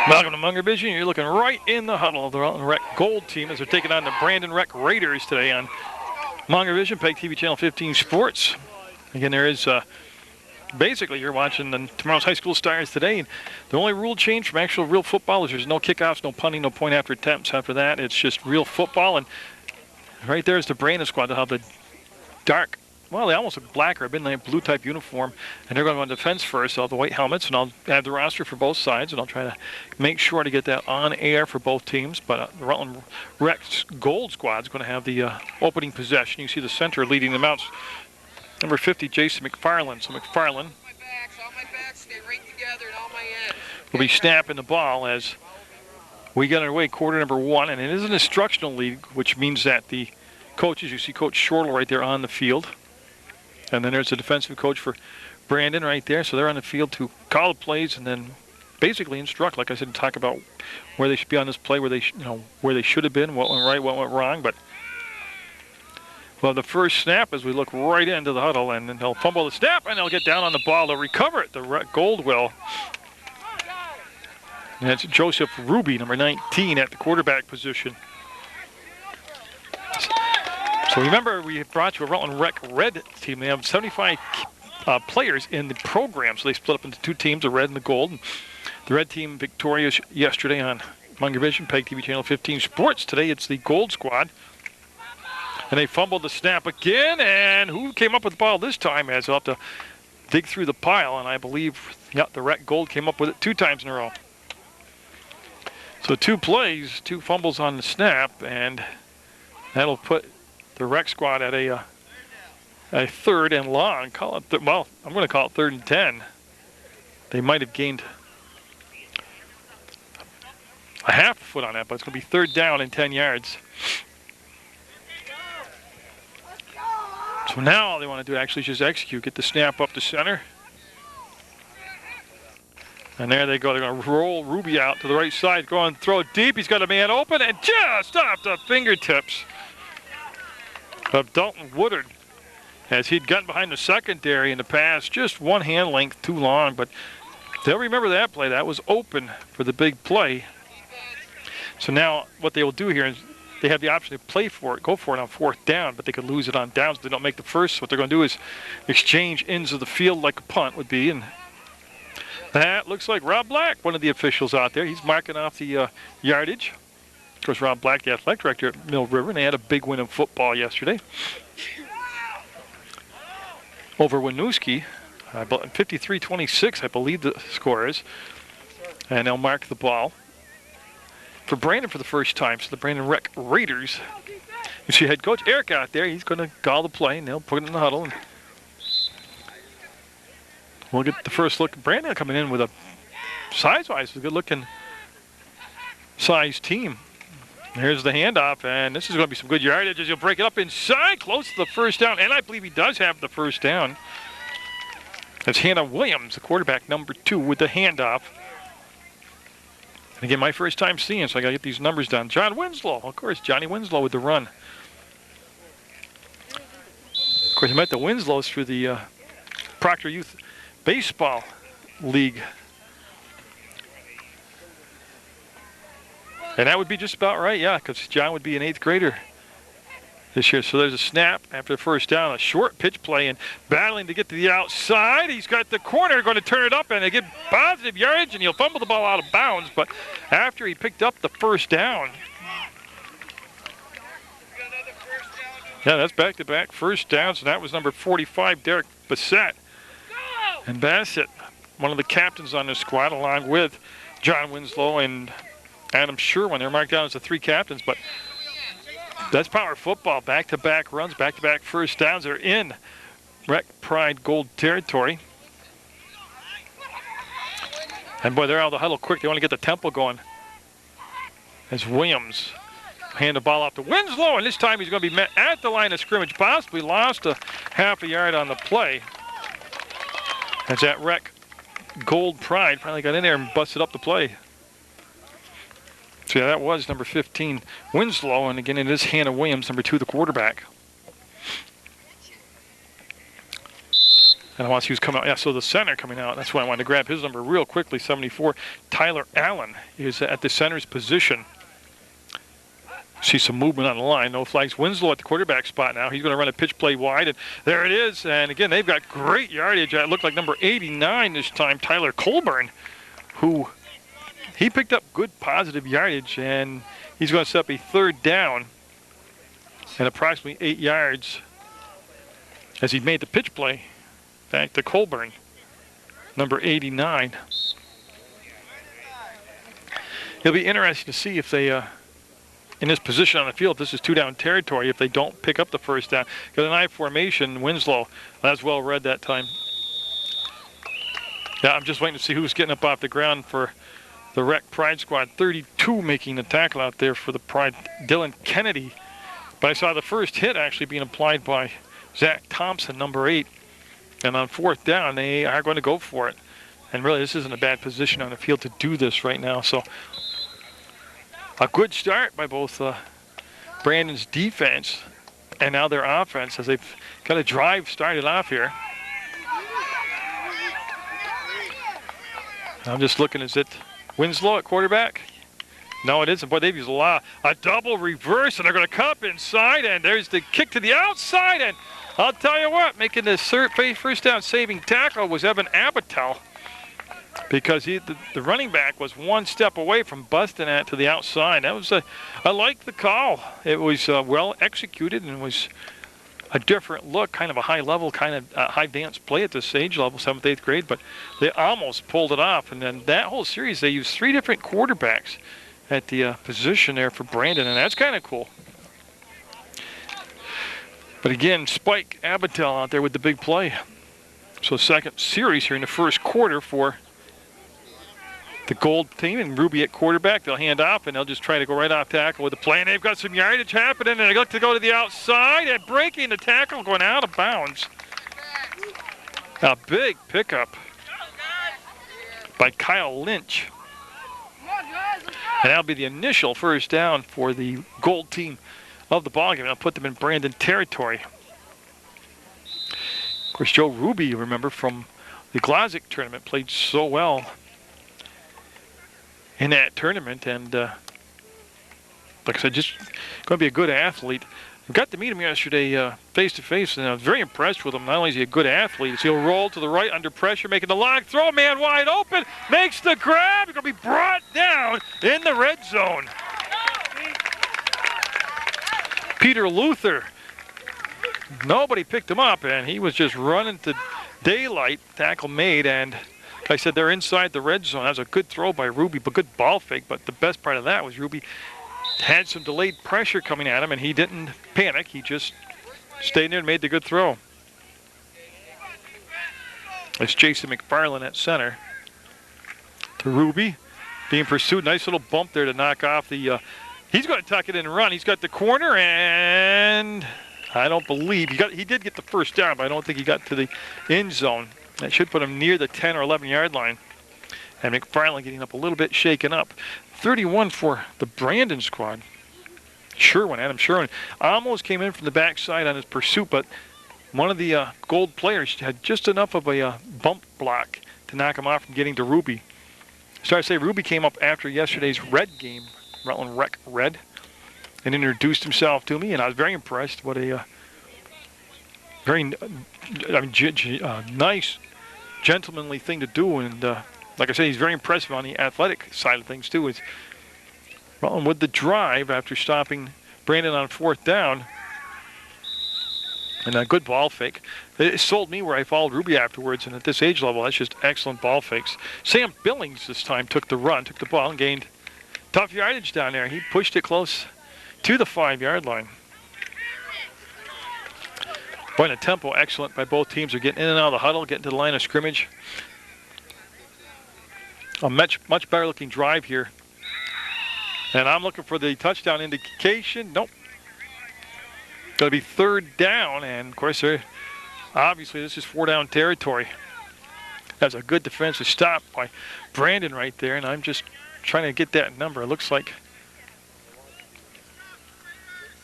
Welcome to Munger Vision. You're looking right in the huddle of the Rutland Rec Gold team as they're taking on the Brandon Rec Raiders today on Munger Vision, PEGTV Channel 15 Sports. Again, there is basically you're watching tomorrow's high school stars today. And the only rule change from actual real football is there's no kickoffs, no punting, no point after attempts. After that, it's just real football. And right there is the Brandon squad. They'll have the dark, well, they almost look black or a midnight blue type uniform, and they're going to go on defense first. They'll have the white helmets, and I'll have the roster for both sides, and I'll try to make sure to get that on air for both teams. But the Rutland Rec's Gold squad is going to have the opening possession. You see the center leading them out, number 50, Jason McFarland. So McFarland will be snapping the ball as we get underway, quarter number one, and it is an instructional league, which means that the coaches, you see Coach Shortle right there on the field. And then there's the defensive coach for Brandon right there. So they're on the field to call the plays and then basically instruct, like I said, talk about where they should be on this play, where they should have been, what went right, what went wrong. But well, the first snap as we look right into the huddle, and then they'll fumble the snap and they'll get down on the ball. They'll recover it. The Gold will. And that's Joseph Ruby, number 19, at the quarterback position. So remember, we brought you a Rutland Rec Red team. They have 75 players in the program, so they split up into two teams, the red and the gold. And the red team victorious yesterday on Munger Vision, PEGTV Channel 15 Sports. Today it's the gold squad. And they fumbled the snap again, and who came up with the ball this time? As they'll have to dig through the pile, and I believe, yeah, the Rec Gold came up with it 2 times in a row. So 2 plays, 2 fumbles on the snap, and that'll put the Rec squad at a 3rd and long. Call it well, I'm going to call it 3rd and 10. They might have gained a half foot on that, but it's going to be 3rd down and 10 yards. So now all they want to do actually is just execute, get the snap up to center. And there they go. They're going to roll Ruby out to the right side, go and throw it deep. He's got a man open and just off the fingertips of Dalton Woodard, as he'd gotten behind the secondary in the past, just 1 hand length too long. But they'll remember that play. That was open for the big play. So now what they will do here is they have the option to play for it, go for it on 4th down, but they could lose it on downs if they don't make the first. So what they're going to do is exchange ends of the field like a punt would be. And that looks like Rob Black, one of the officials out there. He's marking off the yardage. Of course, Rob Black, the athletic director at Mill River, and they had a big win in football yesterday over Winooski. 53-26, I believe the score is. And they'll mark the ball for Brandon for the first time. So the Brandon Rec Raiders. You see head coach Eric out there. He's going to call the play, and they'll put it in the huddle. And we'll get the first look. Brandon coming in with a size-wise, a good-looking size team. Here's the handoff, and this is going to be some good yardage as he'll break it up inside, close to the first down, and I believe he does have the first down. That's Hannah Williams, the quarterback, number 2, with the handoff. And again, my first time seeing, so I got to get these numbers down. John Winslow, of course, Johnny Winslow with the run. Of course, I met the Winslows through the Proctor Youth Baseball League. And that would be just about right, yeah, because John would be an 8th grader this year. So there's a snap after the first down, a short pitch play, and battling to get to the outside. He's got the corner going to turn it up, and they get positive yardage, and he'll fumble the ball out of bounds. But after he picked up the first down, yeah, that's back-to-back first downs, and that was number 45, Derek Bassett. And Bassett, one of the captains on this squad, along with John Winslow and Adam Sherwin. They're marked down as the 3 captains, but that's power football. Back-to-back runs, back-to-back first downs. They're in Rec Pride Gold territory. And boy, they're out of the huddle quick. They want to get the tempo going. As Williams hand the ball off to Winslow, and this time he's going to be met at the line of scrimmage. Possibly lost a half a yard on the play. As that Rec Gold Pride finally got in there and busted up the play. So yeah, that was number 15, Winslow, and again it is Hannah Williams, number 2, the quarterback. And I want to see who's coming out. Yeah, so the center coming out. That's why I wanted to grab his number real quickly, 74. Tyler Allen is at the center's position. See some movement on the line. No flags. Winslow at the quarterback spot now. He's going to run a pitch play wide, and there it is. And again, they've got great yardage. It looked like number 89 this time, Tyler Colburn, who he picked up good positive yardage, and he's going to set up a third down and approximately 8 yards as he made the pitch play back to Colburn, number 89. It'll be interesting to see if they in this position on the field, this is 2-down territory, if they don't pick up the first down. Got an I formation, Winslow. That's well read that time. Yeah, I'm just waiting to see who's getting up off the ground for the Rec Pride squad. 32 making the tackle out there for the Pride, Dylan Kennedy. But I saw the first hit actually being applied by Zach Thompson, number 8. And on fourth down, they are going to go for it. And really, this isn't a bad position on the field to do this right now. So a good start by both Brandon's defense and now their offense as they've got a drive started off here. I'm just looking, is it Winslow at quarterback? No, it isn't. Boy, they've used a double reverse, and they're going to cut up inside, and there's the kick to the outside, and I'll tell you what, making the first down saving tackle was Evan Abatel, because the running back was one step away from busting that to the outside. That was I like the call. It was well executed and was a different look, kind of a high level, kind of high dance play at this age level, 7th, 8th grade, but they almost pulled it off. And then that whole series, they used 3 different quarterbacks at the position there for Brandon, and that's kind of cool. But again, Spike Abatel out there with the big play. So second series here in the first quarter for the Gold team, and Ruby at quarterback. They'll hand off, and they'll just try to go right off tackle with the play. And they've got some yardage happening, and they look to go to the outside, and breaking the tackle, going out of bounds. A big pickup by Kyle Lynch. And that'll be the initial first down for the Gold team of the ballgame. I'll put them in Brandon territory. Of course, Joe Ruby, you remember from the Glozic tournament, played so well in that tournament, and like I said, just going to be a good athlete. I got to meet him yesterday face to face, and I was very impressed with him. Not only is he a good athlete, he'll roll to the right under pressure, making the long throw, man wide open, makes the grab. He's going to be brought down in the red zone. Peter Luther, nobody picked him up, and he was just running to daylight. Tackle made, and like I said, they're inside the red zone. That was a good throw by Ruby, but good ball fake. But the best part of that was Ruby had some delayed pressure coming at him, and he didn't panic. He just stayed there and made the good throw. It's Jason McFarland at center. To Ruby, being pursued. Nice little bump there to knock off the... he's going to tuck it in and run. He's got the corner, and I don't believe... He did get the first down, but I don't think he got to the end zone. That should put him near the 10 or 11-yard line. And McFarland getting up a little bit shaken up. 31 for the Brandon squad. Sherwin, Adam Sherwin, almost came in from the backside on his pursuit, but one of the Gold players had just enough of a bump block to knock him off from getting to Ruby. So I say Ruby came up after yesterday's Red game, Rutland Rec Red, and introduced himself to me, and I was very impressed. What a very nice, gentlemanly thing to do, and like I said, he's very impressive on the athletic side of things too. Is Rutland with the drive after stopping Brandon on fourth down, and a good ball fake. It sold me where I followed Ruby afterwards, and at this age level, that's just excellent ball fakes. Sam Billings this time took the run, took the ball, and gained tough yardage down there. He pushed it close to the 5-yard line. Boy, the tempo excellent by both teams. They're getting in and out of the huddle, getting to the line of scrimmage. A much better looking drive here. And I'm looking for the touchdown indication. Nope. Going to be third down, and of course, obviously this is 4-down territory. That's a good defensive stop by Brandon right there, and I'm just trying to get that number. It looks like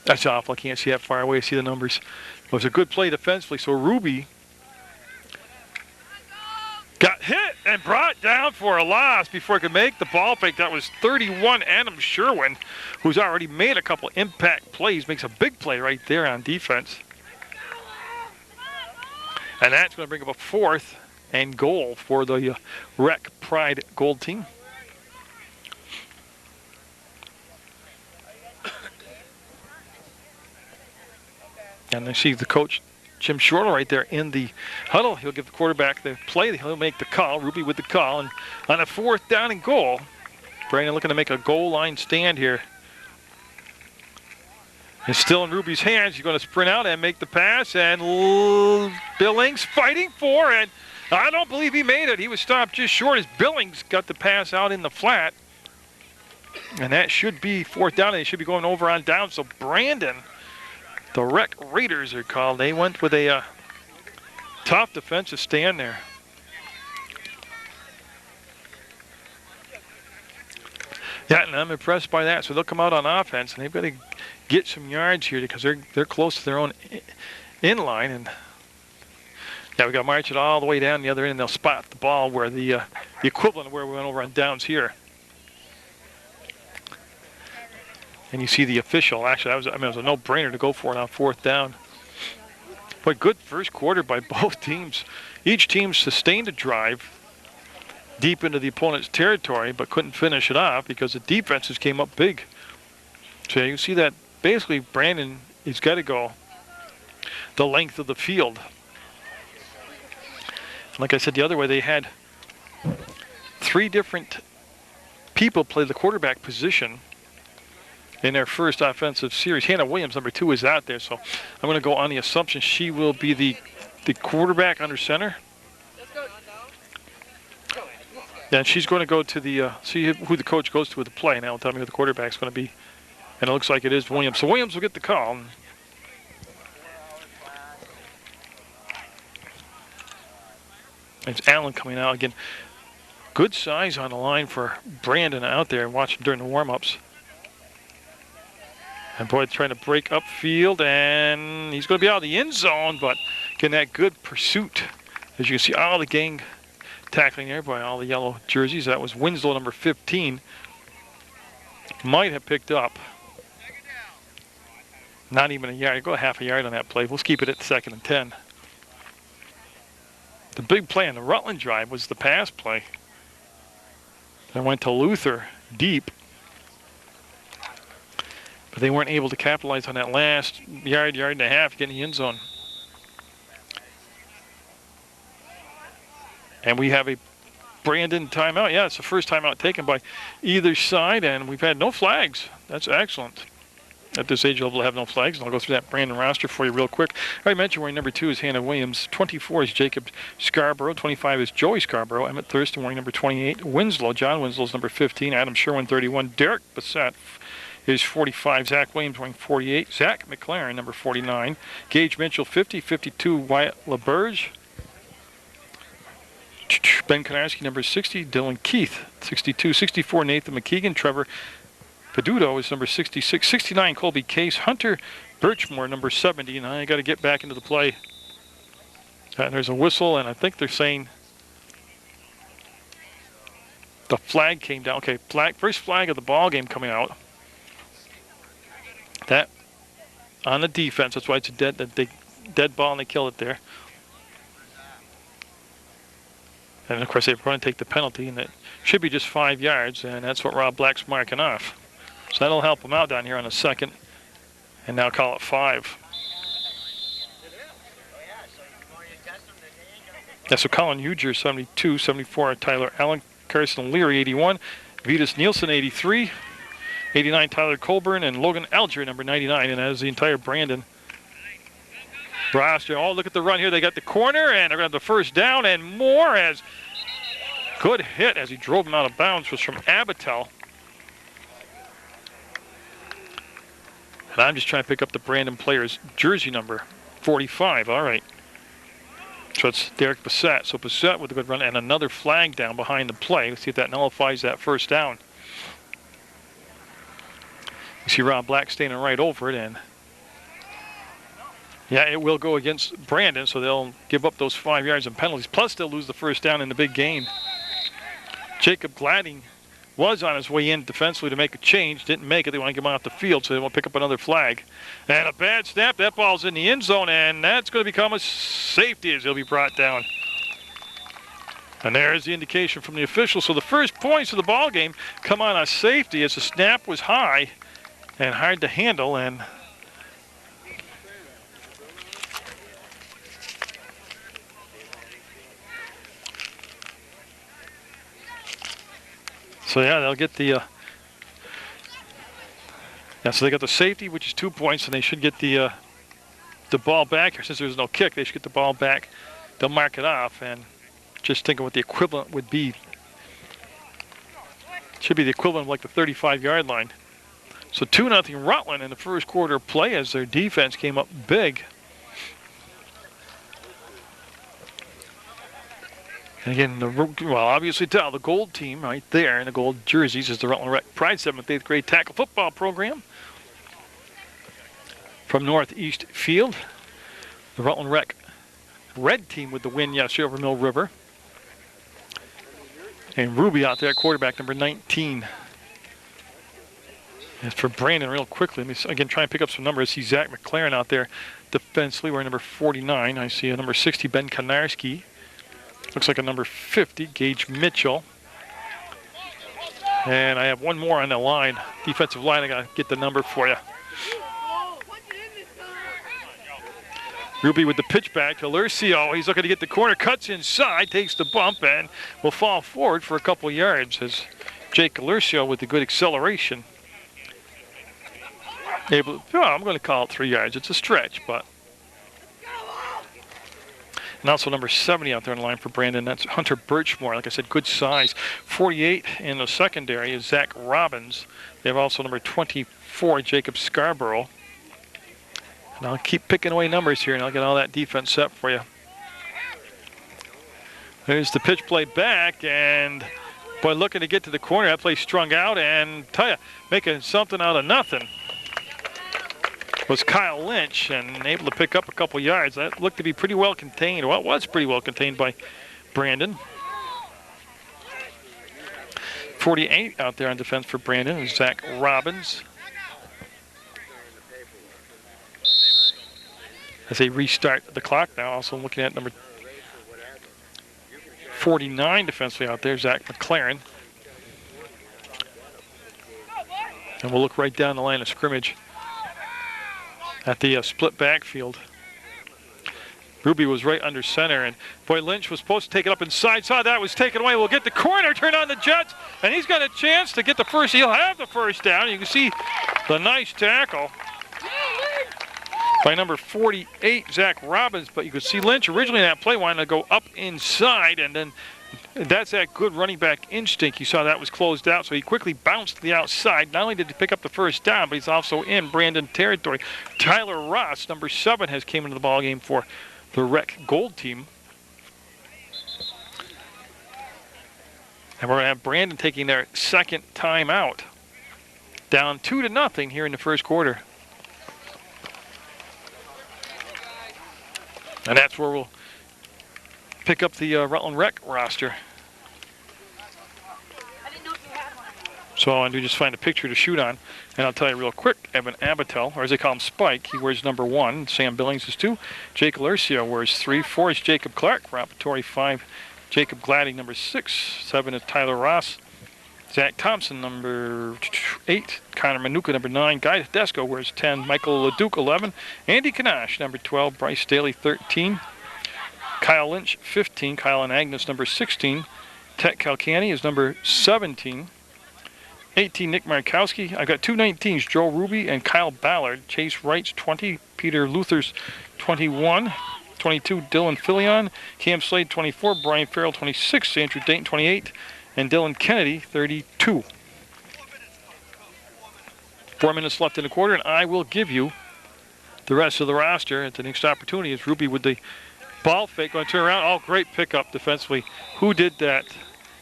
that's awful. I can't see that far away. I see the numbers. It was a good play defensively. So Ruby Got hit and brought down for a loss before he could make the ball fake. That was 31 Adam Sherwin, who's already made a couple impact plays. Makes a big play right there on defense. And that's going to bring up a 4th and goal for the Rec Pride Gold team. And I see the coach, Jim Shortle, right there in the huddle. He'll give the quarterback the play. He'll make the call. Ruby with the call. And on a 4th down and goal, Brandon looking to make a goal line stand here. It's still in Ruby's hands. He's going to sprint out and make the pass. And Billings fighting for it. I don't believe he made it. He was stopped just short as Billings got the pass out in the flat. And that should be 4th down. And they should be going over on down. So Brandon, the Rec Raiders are called. They went with a tough defensive stand there. Yeah, and I'm impressed by that. So they'll come out on offense, and they've got to get some yards here because they're close to their own in line. And yeah, we got to march it all the way down the other end, and they'll spot the ball where the equivalent of where we went over on downs here. And you see the official. Actually, it was a no-brainer to go for it on 4th down. But good first quarter by both teams. Each team sustained a drive deep into the opponent's territory, but couldn't finish it off because the defenses came up big. So you can see that basically Brandon has got to go the length of the field. Like I said the other way, they had 3 different people play the quarterback position in their first offensive series. Hannah Williams, number 2, is out there, so I'm going to go on the assumption she will be the quarterback under center. And she's going to go to the, see who the coach goes to with the play. Now will tell me who the quarterback's going to be. And it looks like it is Williams. So Williams will get the call. It's Allen coming out again. Good size on the line for Brandon out there watching during the warm-ups. And Boyd trying to break upfield, and he's going to be out of the end zone, but getting that good pursuit. As you can see, all the gang tackling there by all the yellow jerseys. That was Winslow, number 15. Might have picked up. Not even a yard. Go half a yard on that play. Let's keep it at 2nd and 10. The big play on the Rutland drive was the pass play. That went to Luther deep. But they weren't able to capitalize on that last yard and a half, getting the end zone. And we have a Brandon timeout. Yeah, it's the first timeout taken by either side, and we've had no flags. That's excellent. At this age level, to have no flags. And I'll go through that Brandon roster for you real quick. I mentioned wearing number 2 is Hannah Williams. 24 is Jacob Scarborough. 25 is Joey Scarborough. Emmett Thurston wearing number 28. Winslow. John Winslow's number 15. Adam Sherwin, 31. Derek Bassett is 45. Zach Williams wearing 48. Zach McLaren, number 49. Gage Mitchell, 50. 52, Wyatt LaBerge. Ben Konarski, number 60. Dylan Keith, 62. 64, Nathan McKeegan. Trevor Peduto is number 66. 69, Colby Case. Hunter Birchmore, number 70. And I got to get back into the play. And there's a whistle, and I think they're saying the flag came down. Okay, first flag of the ball game coming out. That on the defense. That's why it's a dead ball, and they kill it there. And of course, they're going to take the penalty, and it should be just 5 yards, and that's what Rob Black's marking off. So that'll help them out down here on the 2nd, and now call it 5. Yeah, so Colin Huger, 72, 74, Tyler Allen, Carson Leary, 81, Vitas Nielsen, 83, 89, Tyler Colburn, and Logan Alger, number 99, and that is the entire Brandon roster. Oh, look at the run here. They got the corner, and they're going to have the first down, and more as good hit as he drove him out of bounds was from Abatel. And I'm just trying to pick up the Brandon player's jersey number, 45. All right. So it's Derek Bassett. So Bassett with a good run and another flag down behind the play. Let's see if that nullifies that first down. You see Rob Black standing right over it, and Yeah, it will go against Brandon, so they'll give up those 5 yards and penalties. Plus, they'll lose the first down in the big game. Jacob Gladding was on his way in defensively to make a change. Didn't make it. They want to get him off the field, so they want to pick up another flag. And a bad snap. That ball's in the end zone, and that's going to become a safety as he'll be brought down. And there's the indication from the officials. So the first points of the ball game come on a safety as the snap was high and hard to handle. And so yeah, they'll get the so they got the safety, which is 2 points, and they should get the ball back. Since there's no kick, they should get the ball back. They'll mark it off, and just thinking what the equivalent would be. Should be the equivalent of like the 35-yard line. So 2-0 Rutland in the first quarter of play as their defense came up big. And again, well, obviously tell the gold team right there in the gold jerseys is the Rutland Rec Pride 7th, 8th grade tackle football program from Northeast Field. The Rutland Rec red team with the win yesterday over Mill River. And Ruby out there at quarterback, number 19. As for Brandon, real quickly, let me again try and pick up some numbers. I see Zach McLaren out there defensively wearing number 49. I see a number 60, Ben Konarski. Looks like a number 50, Gage Mitchell. And I have one more on the line, defensive line. I got to get the number for you. Ruby with the pitch back to Lurcio. He's looking to get the corner, cuts inside, takes the bump, and will fall forward for a couple yards as Jake Lurcio with the good acceleration. I'm going to call it 3 yards. It's a stretch, but. And also number 70 out there on the line for Brandon. That's Hunter Birchmore. Like I said, good size. 48 in the secondary is Zach Robbins. They have also number 24, Jacob Scarborough. And I'll keep picking away numbers here, and I'll get all that defense set for you. There's the pitch play back, and boy, looking to get to the corner. That play strung out, and tell you, making something out of nothing was Kyle Lynch, and able to pick up a couple yards. That looked to be pretty well contained. Well, it was pretty well contained by Brandon. 48 out there on defense for Brandon is Zach Robbins. As they restart the clock now, also looking at number 49 defensively out there, Zach McLaren. And we'll look right down the line of scrimmage at the split backfield. Ruby was right under center, and boy, Lynch was supposed to take it up inside. Saw that was taken away. We'll get the corner, turn on the Jets, and he's got a chance to get the first. He'll have the first down. You can see the nice tackle by number 48, Zach Robbins, but you could see Lynch originally in that play wanted to go up inside, and then that's that good running back instinct. You saw that was closed out, so he quickly bounced to the outside. Not only did he pick up the first down, but he's also in Brandon territory. Tyler Ross, number 7, has came into the ballgame for the Rec Gold team. And we're going to have Brandon taking their second time out. Down 2-0 here in the first quarter. And that's where we'll pick up the Rutland Rec roster. So all I do is just find a picture to shoot on. And I'll tell you real quick, Evan Abatel, or as they call him, Spike, he wears number 1. Sam Billings is 2. Jake Lurcio wears 3. 4 is Jacob Clark. Rappatori 5. Jacob Gladding, number 6. 7 is Tyler Ross. Zach Thompson, number 8. Connor Manuka, number 9. Guy Tedesco wears 10. Michael LeDuc, 11. Andy Kanash, number 12. Bryce Daly, 13. Kyle Lynch, 15. Kyle and Agnes, number 16. Tet Kalkani is number 17. 18, Nick Markowski. I've got two 19s, Joe Ruby and Kyle Ballard. Chase Wright's 20. Peter Luther's 21. 22, Dylan Filion. Cam Slade, 24. Brian Farrell, 26. Andrew Dayton, 28. And Dylan Kennedy, 32. 4 minutes left in the quarter, and I will give you the rest of the roster at the next opportunity. Is Ruby with the ball fake, going to turn around. Oh, great pickup defensively. Who did that?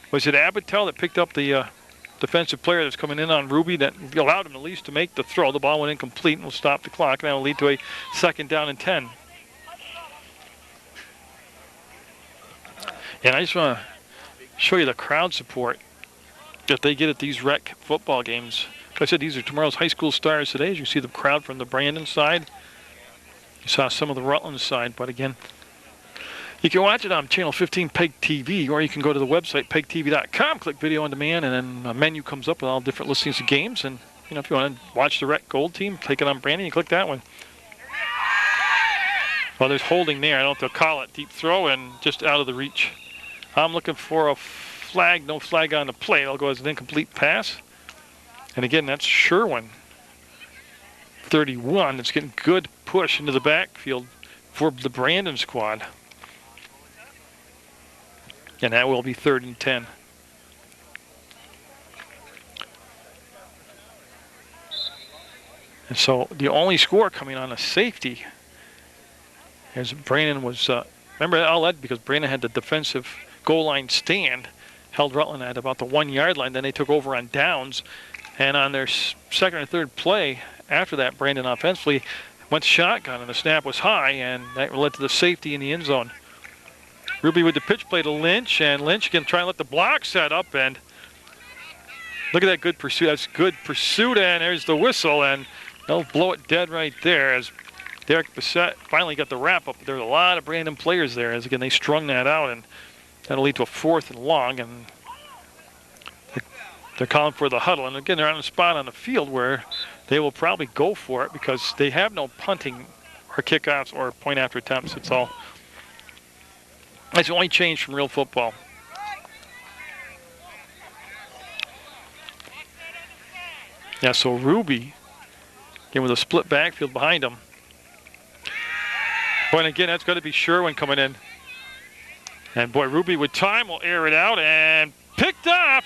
Was it Abatel that picked up the defensive player that's coming in on Ruby that allowed him at least to make the throw? The ball went incomplete and will stop the clock, and that will lead to a 2nd down and 10. And I just want to show you the crowd support that they get at these rec football games. Like I said, these are tomorrow's high school stars today. As you see the crowd from the Brandon side. You saw some of the Rutland side, but again, you can watch it on Channel 15 PEG TV, or you can go to the website PEGTV.com, click Video on Demand, and then a menu comes up with all different listings of games. And you know, if you want to watch the Rec Gold team, take it on Brandon, you click that one. Well, there's holding there. I don't know if they'll call it. Deep throw and just out of the reach. I'm looking for a flag. No flag on the play. It'll go as an incomplete pass. And again, that's Sherwin. 31. It's getting good push into the backfield for the Brandon squad. And that will be 3rd and 10. And so the only score coming on a safety as Brandon was, remember that all that because Brandon had the defensive goal line stand, held Rutland at about the 1 yard line. Then they took over on downs. And on their second or third play after that, Brandon offensively went shotgun and the snap was high, and that led to the safety in the end zone. Ruby with the pitch play to Lynch, and Lynch can try and let the block set up, and look at that good pursuit. That's good pursuit, and there's the whistle, and they'll blow it dead right there as Derek Bissett finally got the wrap up. There were a lot of Brandon players there as again they strung that out, and that'll lead to a 4th and long, and they're calling for the huddle. And again, they're on a spot on the field where they will probably go for it because they have no punting or kickoffs or point after attempts. It's all. That's the only change from real football. Yeah, so Ruby, again with a split backfield behind him. But again, that's got to be Sherwin coming in. And boy, Ruby with time will air it out and picked off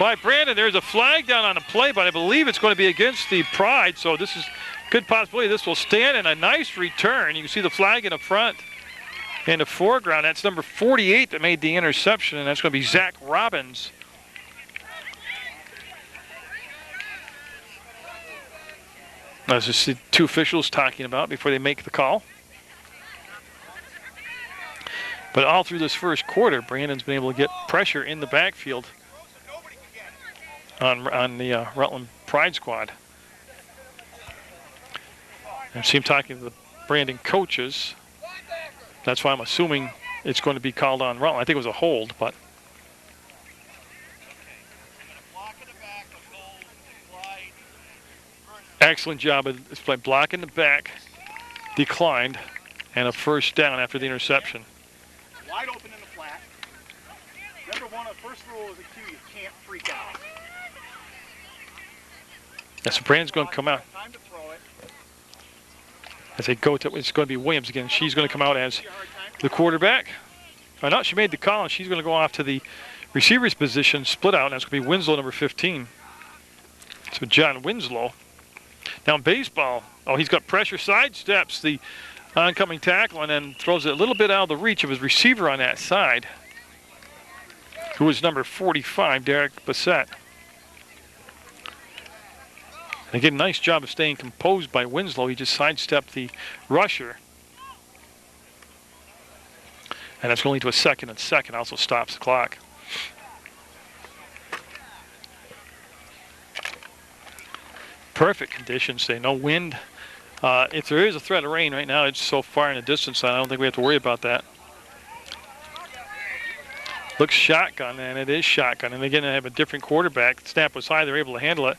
by Brandon. There's a flag down on the play, but I believe it's going to be against the Pride. So this is good possibility this will stand, and a nice return. You can see the flag in the front. In the foreground, that's number 48 that made the interception, and that's going to be Zach Robbins. That's just the two officials talking about before they make the call. But all through this first quarter, Brandon's been able to get pressure in the backfield on the Rutland Pride squad. I see him talking to the Brandon coaches. That's why I'm assuming it's going to be called on Rutland. I think it was a hold, but. Excellent job of this play. Block in the back, declined, and a first down after the interception. Wide open in the flat. Number one, the first rule is a cue, you can't freak out. Yeah, so Brandon's going to come out. Time to throw it. As they go to, it's going to be Williams again. She's going to come out as the quarterback. Oh, no, she made the call, and she's going to go off to the receiver's position, split out, and that's going to be Winslow, number 15. So John Winslow. Now in baseball, oh, he's got pressure, sidesteps the oncoming tackle, and then throws it a little bit out of the reach of his receiver on that side, who is number 45, Derek Bissett. And again, nice job of staying composed by Winslow. He just sidestepped the rusher. And that's going to lead to a 2nd and 2, also stops the clock. Perfect conditions, say no wind. If there is a threat of rain right now, it's so far in the distance, I don't think we have to worry about that. Looks shotgun, and it is shotgun. And again, they have a different quarterback. The snap was high, they're able to handle it.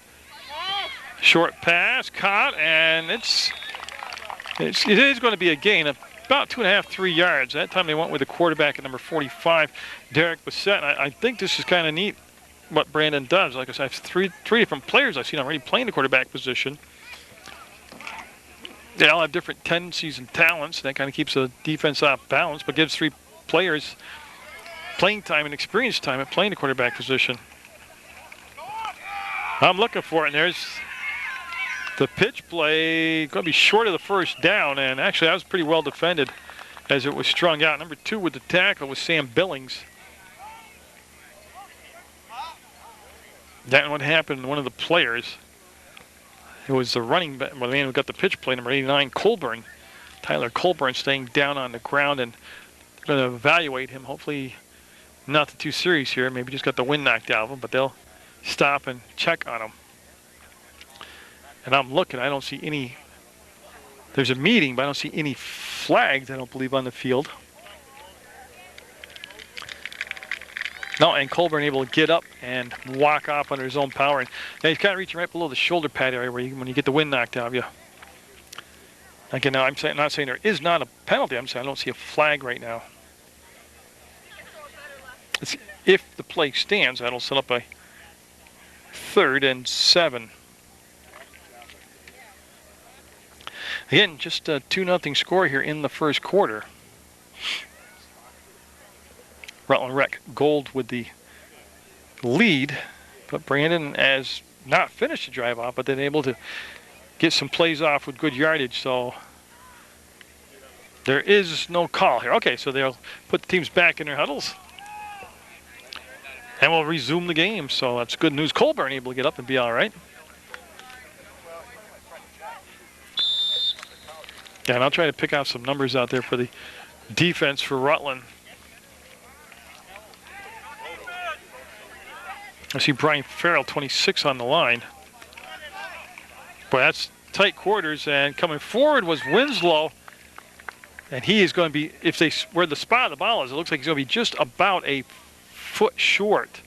Short pass, caught, and it is going to be a gain of about 2.5, 3 yards. That time they went with the quarterback at number 45, Derek Bissett. I think this is kind of neat what Brandon does. Like I said, I have three different players I've seen already playing the quarterback position. They all have different tendencies and talents. That kind of keeps the defense off balance, but gives 3 players playing time and experience time at playing the quarterback position. I'm looking for it, and there's the pitch play. Going to be short of the first down, and actually that was pretty well defended as it was strung out. Number 2 with the tackle was Sam Billings. That what happened, one of the players, it was the running back, well, the man who got the pitch play, number 89, Colburn. Tyler Colburn staying down on the ground, and going to evaluate him. Hopefully nothing too serious here. Maybe just got the wind knocked out of them, but they'll stop and check on them. And I'm looking. I don't see any. There's a meeting, but I don't see any flags, I don't believe, on the field. No, and Colburn able to get up and walk off under his own power. And he's kind of reaching right below the shoulder pad area where when you get the wind knocked out of you. Again, now I'm not saying there is not a penalty. I'm saying I don't see a flag right now. If the play stands, that'll set up a 3rd and 7. Again, just a 2-0 score here in the first quarter. Rutland Rec Gold with the lead, but Brandon has not finished the drive off, but they've been able to get some plays off with good yardage, so there is no call here. Okay, so they'll put the teams back in their huddles, and we'll resume the game, so that's good news. Colburn able to get up and be all right. Yeah, and I'll try to pick out some numbers out there for the defense for Rutland. I see Brian Farrell, 26 on the line. Boy, that's tight quarters, and coming forward was Winslow. And he is going to be, if they, where the spot of the ball is, it looks like he's going to be just about a foot short.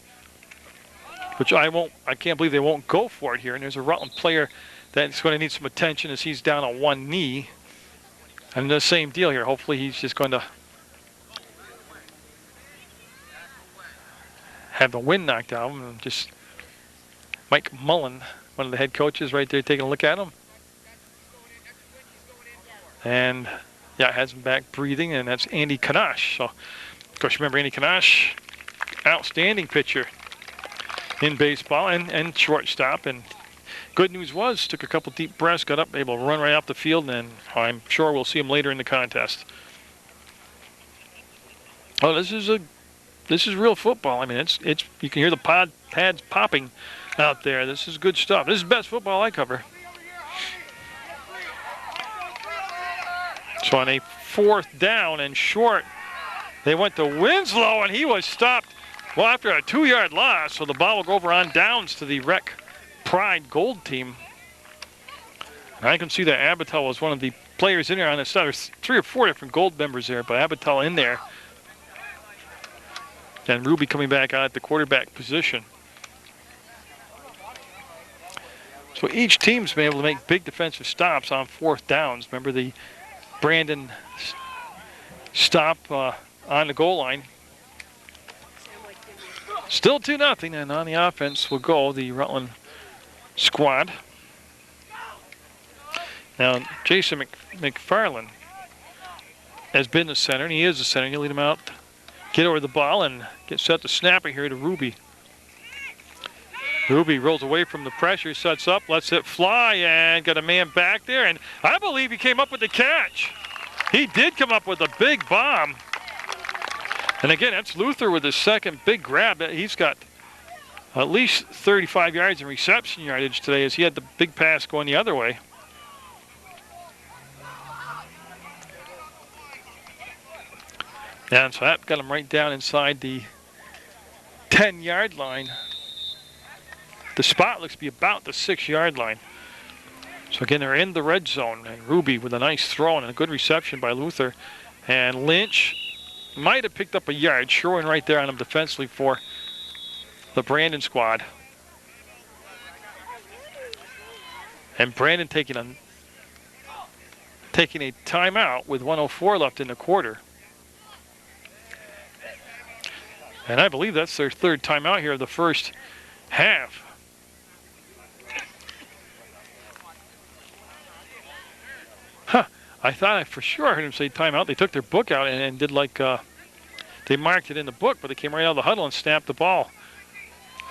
Which I can't believe they won't go for it here. And there's a Rutland player that's going to need some attention as he's down on one knee. And the same deal here. Hopefully he's just going to have the wind knocked out of him. And just Mike Mullen, one of the head coaches right there, taking a look at him. And yeah, has him back breathing, and that's Andy Kanash. So, of course, remember Andy Kanash, outstanding pitcher in baseball and shortstop. And good news was, took a couple deep breaths, got up, able to run right off the field, and I'm sure we'll see him later in the contest. Oh, this is real football. I mean, it's you can hear the pads popping out there. This is good stuff. This is the best football I cover. So on a 4th down and short, they went to Winslow, and he was stopped, well, after a 2-yard loss. So the ball will go over on downs to the Rec Pride Gold team. And I can see that Abatel was one of the players in there on this side. There's 3 or 4 different Gold members there, but Abatel in there. And Ruby coming back out at the quarterback position. So each team's been able to make big defensive stops on 4th downs. Remember the Brandon stop on the goal line. Still 2-0, and on the offense will go the Rutland squad. Now, Jason McFarland has been the center, and he is the center. He'll lead him out, get over the ball, and get set to snap it here to Ruby. Ruby rolls away from the pressure, sets up, lets it fly, and got a man back there. And I believe he came up with the catch. He did come up with a big bomb. And again, that's Luther with his second big grab. He's got at least 35 yards in reception yardage today, as he had the big pass going the other way. And so that got him right down inside the 10-yard line. The spot looks to be about the 6-yard line. So again, they're in the red zone. And Ruby with a nice throw and a good reception by Luther. And Lynch might have picked up a yard. Sherwin right there on him defensively for the Brandon squad. And Brandon taking a timeout with 1:04 left in the quarter. And I believe that's their 3rd timeout here of the first half. I thought I for sure heard him say timeout. They took their book out and did like, they marked it in the book, but they came right out of the huddle and snapped the ball.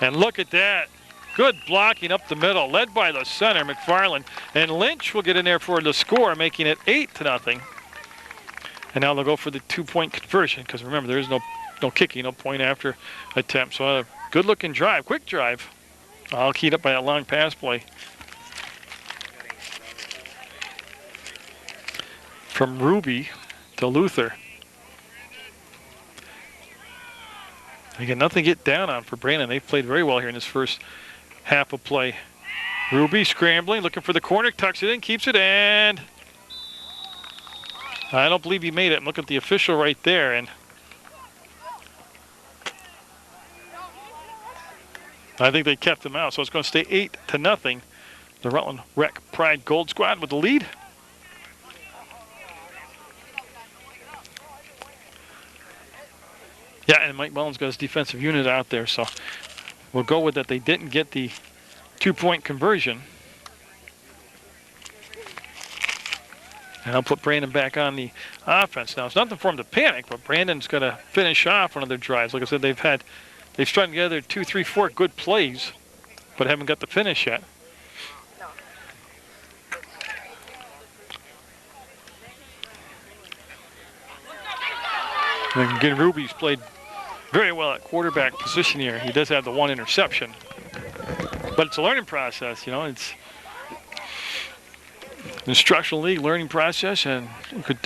And look at that. Good blocking up the middle, led by the center, McFarland. And Lynch will get in there for the score, making it 8-0. And now they'll go for the 2-point conversion, because remember, there is no kicking, no point after attempt. So a good-looking drive, quick drive. All keyed up by that long pass play. From Ruby to Luther. Again, nothing to get down on for Brandon. They've played very well here in this first half of play. Ruby scrambling, looking for the corner, tucks it in, keeps it, and I don't believe he made it. I'm looking at the official right there, and I think they kept him out, so it's going to stay 8-0. The Rutland Rec Pride Gold Squad with the lead. Yeah, and Mike Mullins got his defensive unit out there, so we'll go with that. They didn't get the 2-point conversion. And I'll put Brandon back on the offense. Now, it's nothing for him to panic, but Brandon's going to finish off one of their drives. Like I said, they've strung together 2, 3, 4 good plays, but haven't got the finish yet. And again, Ruby's played very well at quarterback position here. He does have the 1 interception, but it's a learning process. You know, it's an instructional league learning process, and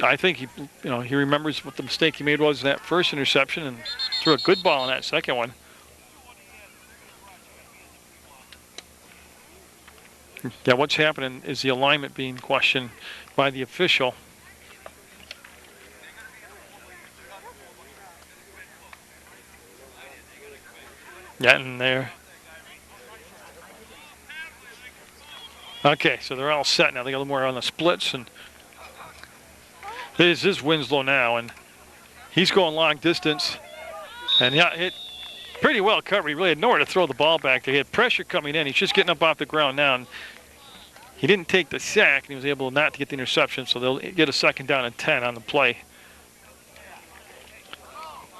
I think he remembers what the mistake he made was in that first interception and threw a good ball in that second one. Yeah, what's happening is the alignment being questioned by the official. Yeah, and there. Okay, so they're all set now. They got a little more on the splits, and this is Winslow now, and he's going long distance. And yeah, it pretty well covered. He really had nowhere to throw the ball back there. He had pressure coming in. He's just getting up off the ground now, and he didn't take the sack, and he was able not to get the interception, so they'll get a 2nd down and 10 on the play.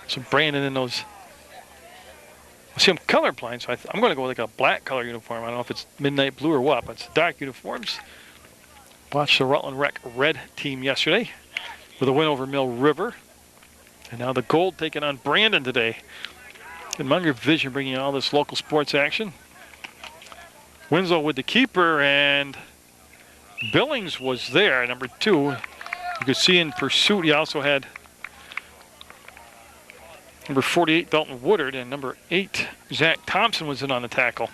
So Brandon in those. I see him colorblind, so I'm going to go with like a black color uniform. I don't know if it's midnight blue or what, but it's dark uniforms. Watched the Rutland Rec red team yesterday with a win over Mill River. And now the gold taking on Brandon today. And Munger Vision bringing all this local sports action. Winslow with the keeper, and Billings was there, number 2. You could see in pursuit he also had number 48, Dalton Woodard, and number 8, Zach Thompson was in on the tackle.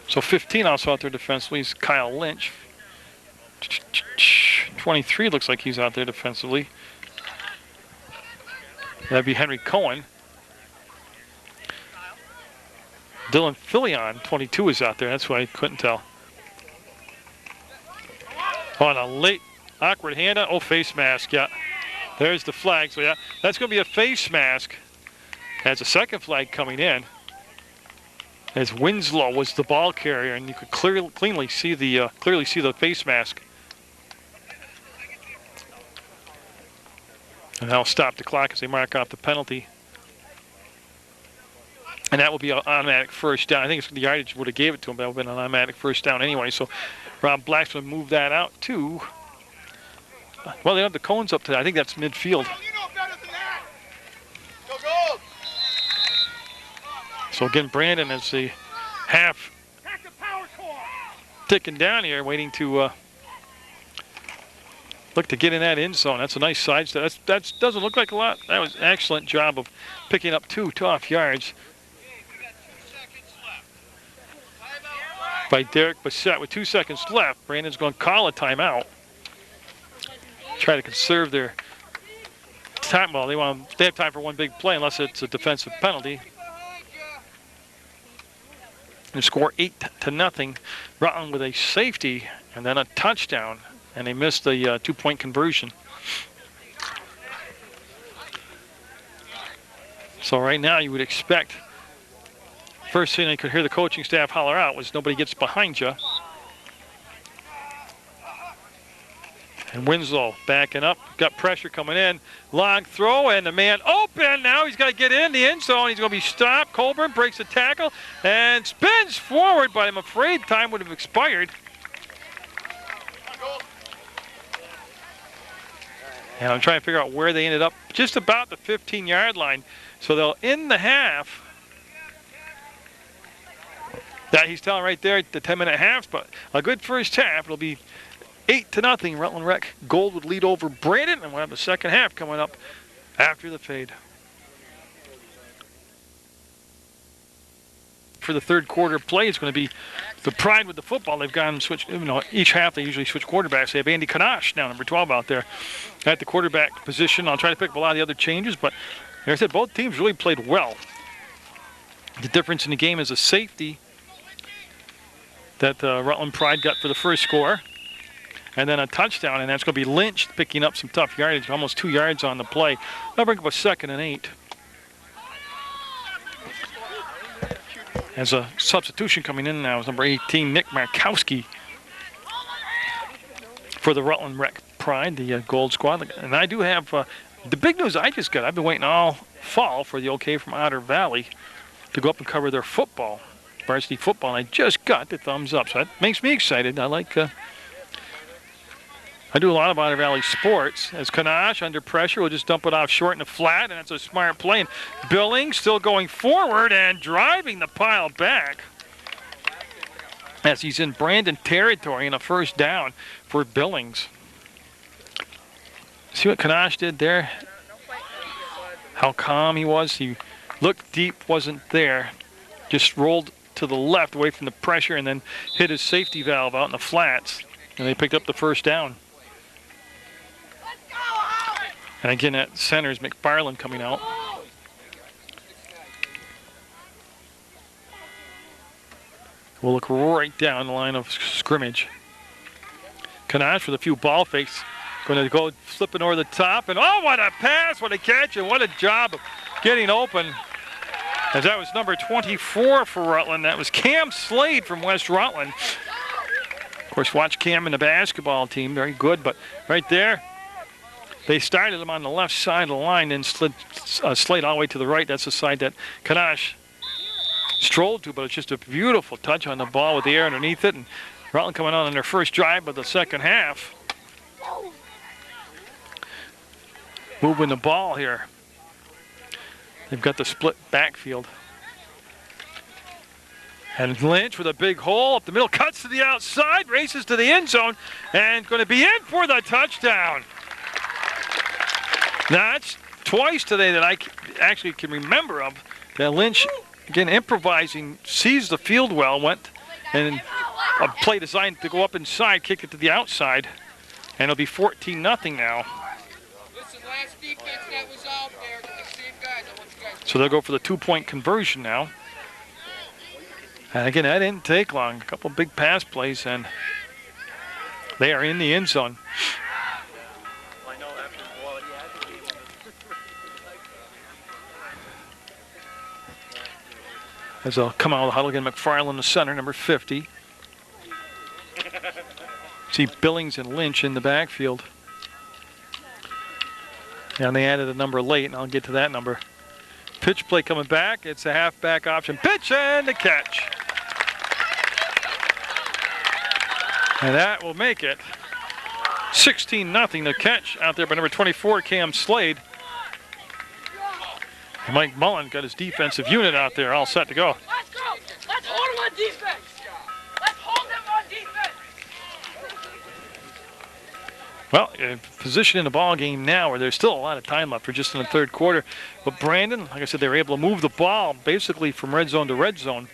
So 15 also out there defensively is Kyle Lynch. 23 looks like he's out there defensively. That'd be Henry Cohen. Dylan Filion, 22, is out there. That's why I couldn't tell. On a late, awkward handout. Oh, face mask, yeah. There's the flag. So, yeah, that's going to be a face mask. That's a second flag coming in. As Winslow was the ball carrier, and you could clearly see the face mask. And that'll stop the clock as they mark off the penalty. And that will be an automatic first down. I think the yardage would have gave it to him, but that would have been an automatic first down anyway. So Rob Black's going to move that out to, well, they have the cones up to that. I think that's midfield. So again, Brandon is the half ticking down here, waiting to look to get in that end zone. That's a nice side step. That doesn't look like a lot. That was an excellent job of picking up 2 tough yards by Derek Bassett. With 2 seconds left, Brandon's going to call a timeout. Try to conserve their time. Well, they have time for one big play unless it's a defensive penalty. And score 8-0. Rutland with a safety and then a touchdown, and they missed the 2-point conversion. So right now you would expect, first thing I could hear the coaching staff holler out was nobody gets behind you. And Winslow backing up, got pressure coming in, long throw, and the man open. Now he's got to get in the end zone. He's going to be stopped. Colburn breaks the tackle and spins forward, but I'm afraid time would have expired. And I'm trying to figure out where they ended up, just about the 15-yard line. So they'll end the half. That he's telling right there at the 10-minute half, but a good first half. It'll be 8-0. Rutland Rec Gold would lead over Brandon, and we'll have the second half coming up after the fade. For the third quarter play, it's going to be the Pride with the football. They've gone and switched, each half they usually switch quarterbacks. They have Andy Kanash now, number 12 out there at the quarterback position. I'll try to pick up a lot of the other changes, but like I said, both teams really played well. The difference in the game is a safety that Rutland Pride got for the first score, and then a touchdown, and that's going to be Lynch picking up some tough yardage, almost 2 yards on the play. That'll bring up a 2nd and 8. As a substitution coming in now is number 18, Nick Markowski, for the Rutland Rec Pride, the Gold Squad. And I do have the big news I just got. I've been waiting all fall for the okay from Otter Valley to go up and cover their football, varsity football, and I just got the thumbs up. So that makes me excited. I like, I do a lot of Otter Valley sports. As Kanash under pressure will just dump it off short in the flat, and that's a smart play. And Billings still going forward and driving the pile back as he's in Brandon territory and a first down for Billings. See what Kanash did there? How calm he was. He looked deep, wasn't there. Just rolled to the left away from the pressure and then hit his safety valve out in the flats. And they picked up the first down. And again, at center is McFarland coming out. We'll look right down the line of scrimmage. Kanash with a few ball fakes. Going to go flipping over the top. And oh, what a pass, what a catch, and what a job of getting open. As that was number 24 for Rutland. That was Cam Slade from West Rutland. Of course, watch Cam in the basketball team. Very good, but right there, they started him on the left side of the line, then slid Slade all the way to the right. That's the side that Kanash strolled to, but it's just a beautiful touch on the ball with the air underneath it. And Rutland coming on their first drive of the second half. Moving the ball here. They've got the split backfield. And Lynch with a big hole up the middle, cuts to the outside, races to the end zone, and going to be in for the touchdown. Now, that's twice today that I actually can remember of that Lynch, again, improvising, sees the field well, went and a play designed to go up inside, kick it to the outside, and it'll be 14-0 now. Listen, last defense that was out there, the same guys. I want you guys. So they'll go for the 2-point conversion now. And again, that didn't take long. A couple big pass plays, and they are in the end zone. As they'll come out of the huddle again, McFarland, the center, number 50. See Billings and Lynch in the backfield. And they added a number late, and I'll get to that number. Pitch play coming back. It's a halfback option. Pitch and the catch. And that will make it 16-0. The catch out there by number 24, Cam Slade. Mike Mullen got his defensive unit out there all set to go. Let's go. Let's hold them on defense. Let's hold them on defense. Well, position in the ball game now where there's still a lot of time left for just in the third quarter. But Brandon, like I said, they were able to move the ball basically from red zone to red zone.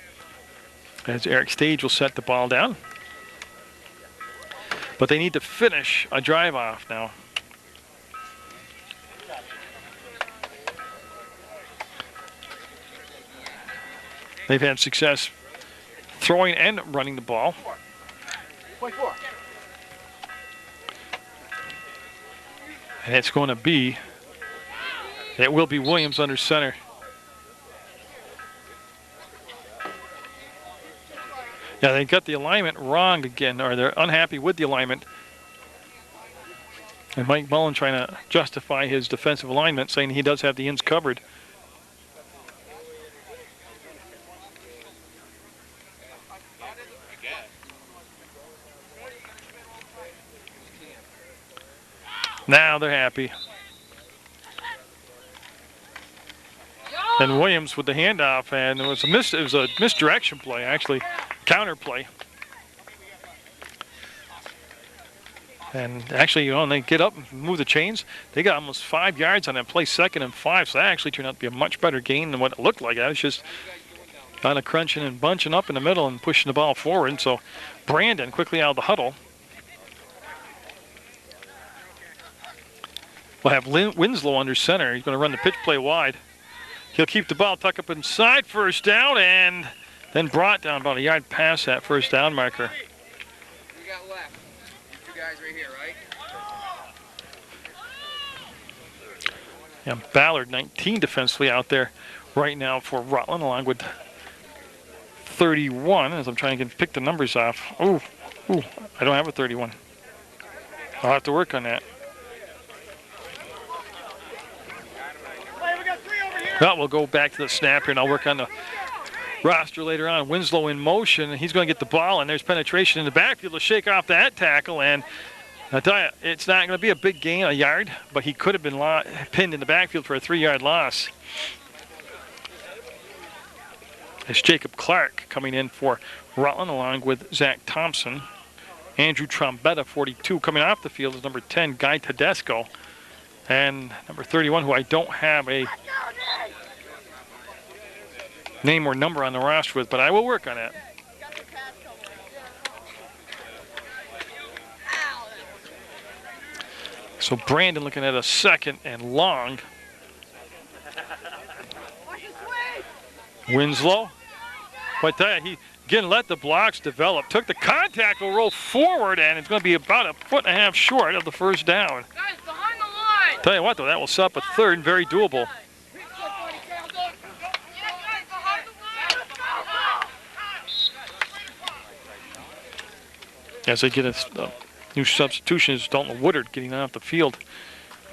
As Eric Stage will set the ball down. But they need to finish a drive off now. They've had success throwing and running the ball. 24. And it will be Williams under center. Yeah, they got the alignment wrong again, or they're unhappy with the alignment. And Mike Mullen trying to justify his defensive alignment, saying he does have the ends covered. Now they're happy. And Williams with the handoff, and it was a misdirection play, actually, counter play. And actually, you know, when they get up and move the chains, they got almost 5 yards on that play, 2nd and 5. So that actually turned out to be a much better gain than what it looked like. I was just kind of crunching and bunching up in the middle and pushing the ball forward. So Brandon quickly out of the huddle. We'll have Winslow under center. He's going to run the pitch play wide. He'll keep the ball tucked up inside, first down, and then brought down about a yard past that first down marker. We got left. You guys right here, right? Yeah, Ballard, 19 defensively out there right now for Rutland, along with 31, as I'm trying to pick the numbers off. Ooh, I don't have a 31. I'll have to work on that. Well, we'll go back to the snap here, and I'll work on the roster later on. Winslow in motion, and he's going to get the ball, and there's penetration in the backfield to shake off that tackle. And I'll tell you, it's not going to be a big gain, a yard, but he could have been pinned in the backfield for a 3-yard loss. It's Jacob Clark coming in for Rutland, along with Zach Thompson. Andrew Trombetta, 42, coming off the field is number 10, Guy Tedesco. And number 31, who I don't have a name or number on the roster with, but I will work on it. So Brandon looking at a 2nd and long. Winslow. But I tell you, he again let the blocks develop. Took the contact, will roll forward, and it's going to be about a 1.5 feet short of the first down. Guys, behind the line! Tell you what, though, that will set up a 3rd and very doable. As they get a new substitution, is Dalton Woodard getting off the field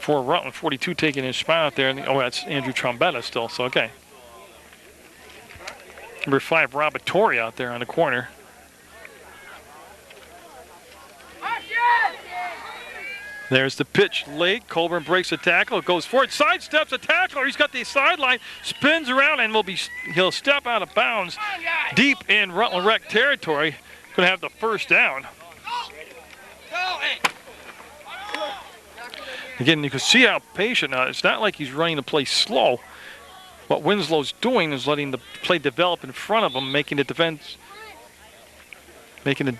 for Rutland. 42 taking his spot out there. And that's Andrew Trombetta still, so okay. Number 5, Robatori out there on the corner. There's the pitch late. Colburn breaks a tackle, goes forward, sidesteps a tackler. He's got the sideline, spins around, and he'll step out of bounds deep in Rutland Rec territory. Going to have the first down. Again, you can see how patient. It's not like he's running the play slow. What Winslow's doing is letting the play develop in front of him, making the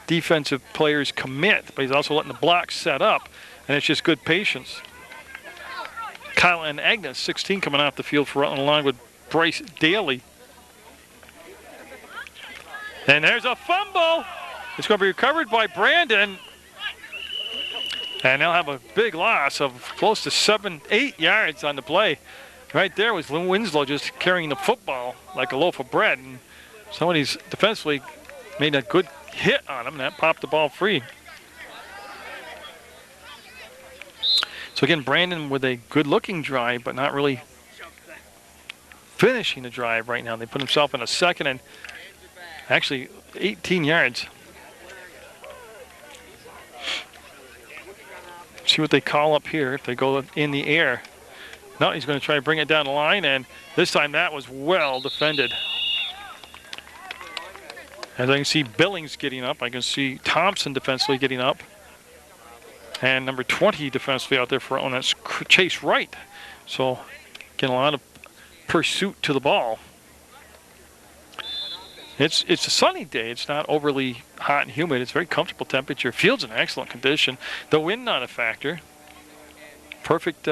defensive players commit, but he's also letting the blocks set up, and it's just good patience. Kyle and Agnes, 16, coming off the field for Rutland, along with Bryce Daly. And there's a fumble. It's going to be recovered by Brandon. And they'll have a big loss of close to 7-8 yards on the play. Right there was Winslow just carrying the football like a loaf of bread. And somebody's defensively made a good hit on him. That popped the ball free. So again, Brandon with a good-looking drive, but not really finishing the drive right now. They put himself in a 2nd and actually 18 yards. See what they call up here if they go in the air. No, he's going to try to bring it down the line, and this time that was well defended. As I can see Billings getting up, I can see Thompson defensively getting up. And number 20 defensively out there for that's Chase Wright. So getting a lot of pursuit to the ball. It's a sunny day. It's not overly hot and humid. It's very comfortable temperature. Field's in excellent condition. The wind not a factor. Perfect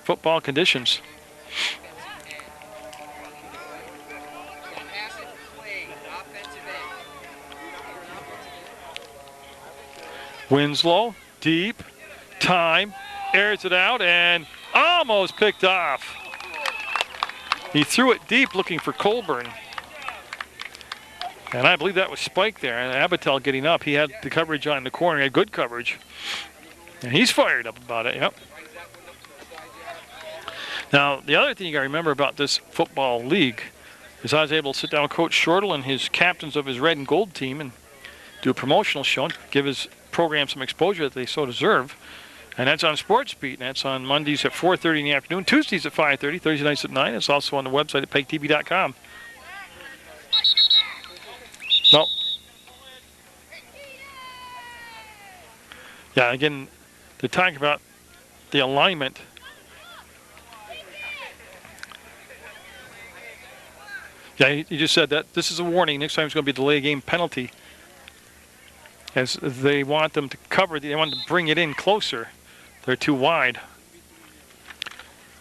football conditions. Winslow, deep, time, airs it out, and almost picked off. He threw it deep looking for Colburn. And I believe that was Spike there. And Abatel getting up. He had the coverage on the corner. He had good coverage. And he's fired up about it, yep. Now, the other thing you got to remember about this football league is I was able to sit down with Coach Shortle and his captains of his red and gold team and do a promotional show and give his program some exposure that they so deserve. And that's on Sports Beat. And that's on Mondays at 4:30 in the afternoon, Tuesdays at 5:30, Thursday nights at 9. It's also on the website at PEGTV.com. No. Yeah, again, They're talking about the alignment. Yeah, he just said that this is a warning. Next time it's going to be a delay game penalty. As they want them to cover, they want to bring it in closer. They're too wide.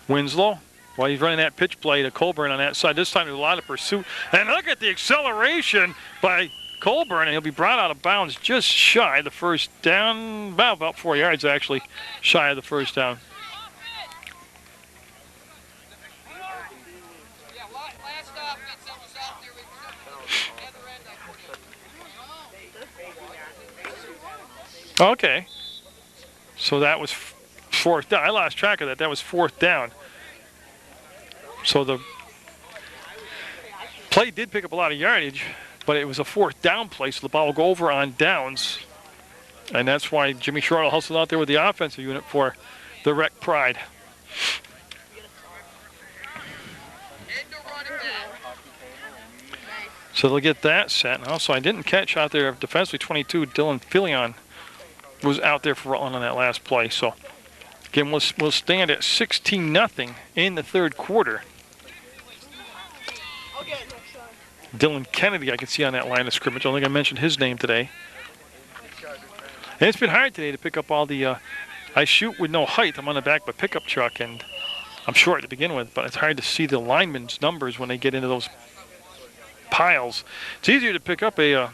Winslow, while he's running that pitch play to Colburn on that side. This time there's a lot of pursuit. And look at the acceleration by Colburn, and he'll be brought out of bounds just shy of the first down, about 4 yards actually, shy of the first down. Okay, so that was fourth down. I lost track of that. That was fourth down. So the play did pick up a lot of yardage, but it was a fourth down play, so the ball will go over on downs. And that's why Jimmy Short hustled out there with the offensive unit for the Rec Pride. So they'll get that set. And also, I didn't catch out there defensively 22, Dylan Filion was out there for Rutland on that last play. So again, we'll stand at 16-0 in the third quarter. Dylan Kennedy, I can see on that line of scrimmage. I don't think I mentioned his name today. And it's been hard today to pick up all the, I shoot with no height. I'm on the back of a pickup truck, and I'm short to begin with, but it's hard to see the linemen's numbers when they get into those piles. It's easier to pick up a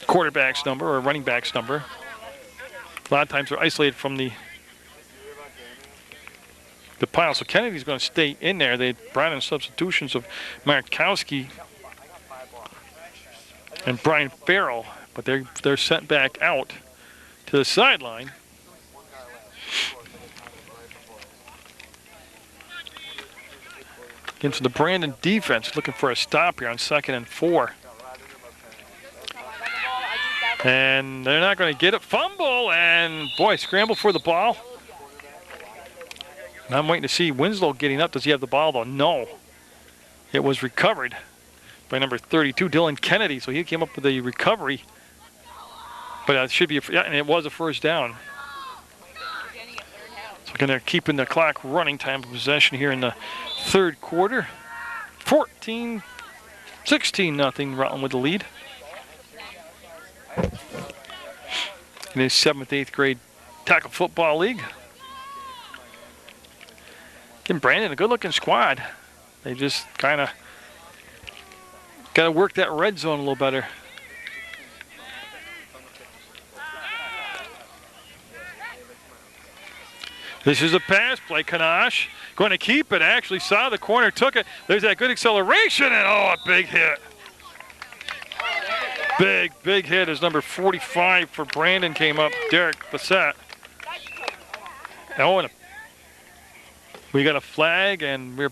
quarterback's number or running back's number. A lot of times they're isolated from the pile. So Kennedy's going to stay in there. They brought in substitutions of Markowski and Brian Farrell, but they're sent back out to the sideline. Into the Brandon defense, looking for a stop here on 2nd and 4. And they're not going to get it. Fumble, and boy, scramble for the ball. And I'm waiting to see Winslow getting up. Does he have the ball, though? No. It was recovered by number 32, Dylan Kennedy. So he came up with a recovery. But it should be, and it was a first down. So again, they're keeping the clock running. Time of possession here in the third quarter. 16-0, Rutland with the lead. In his 7th, 8th grade tackle football league. Again, Brandon, a good-looking squad. They just kind of got to work that red zone a little better. This is a pass play. Kanash going to keep it. Actually saw the corner, took it. There's that good acceleration, and a big hit. Big hit as number 45 for Brandon came up, Derek Bassett. Oh, and we got a flag, and we're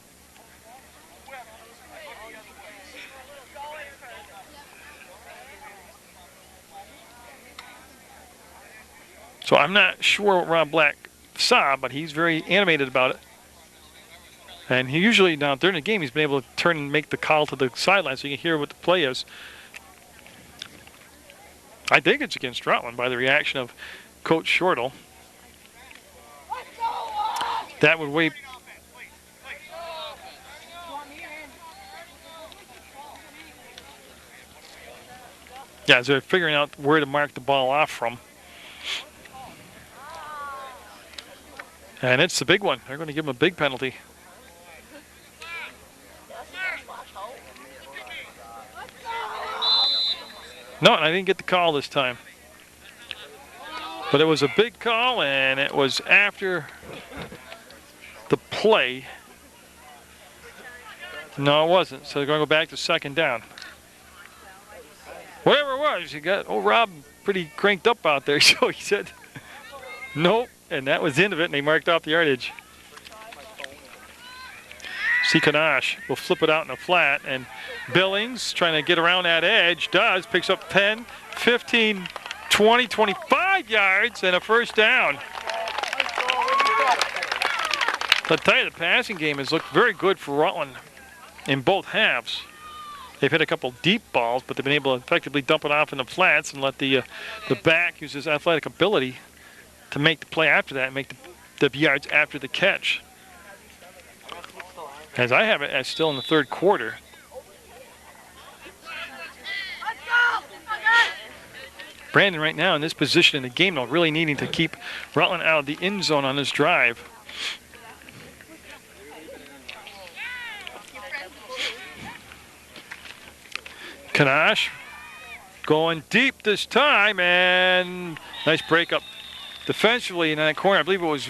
so I'm not sure what Rob Black saw, but he's very animated about it. And he usually, now during the game, he's been able to turn and make the call to the sideline so you can hear what the play is. I think it's against Rutland by the reaction of Coach Shortle. That would wait. Yeah, so they're figuring out where to mark the ball off from. And it's the big one. They're going to give him a big penalty. No, I didn't get the call this time. But it was a big call, and it was after the play. No, it wasn't. So they're going to go back to 2nd down. Whatever it was, you got Rob pretty cranked up out there, so he said, nope. And that was the end of it, and they marked off the yardage. Kanash will flip it out in a flat, and Billings trying to get around that edge, picks up 10, 15, 20, 25 yards, and a first down. I'll tell you, the passing game has looked very good for Rutland in both halves. They've hit a couple deep balls, but they've been able to effectively dump it off in the flats and let the back use his athletic ability to make the play after that and make the yards after the catch. As I have it, as still in the third quarter. Brandon right now in this position in the game, though, really needing to keep Rutland out of the end zone on this drive. Kanash going deep this time, and nice breakup defensively in that corner. I believe it was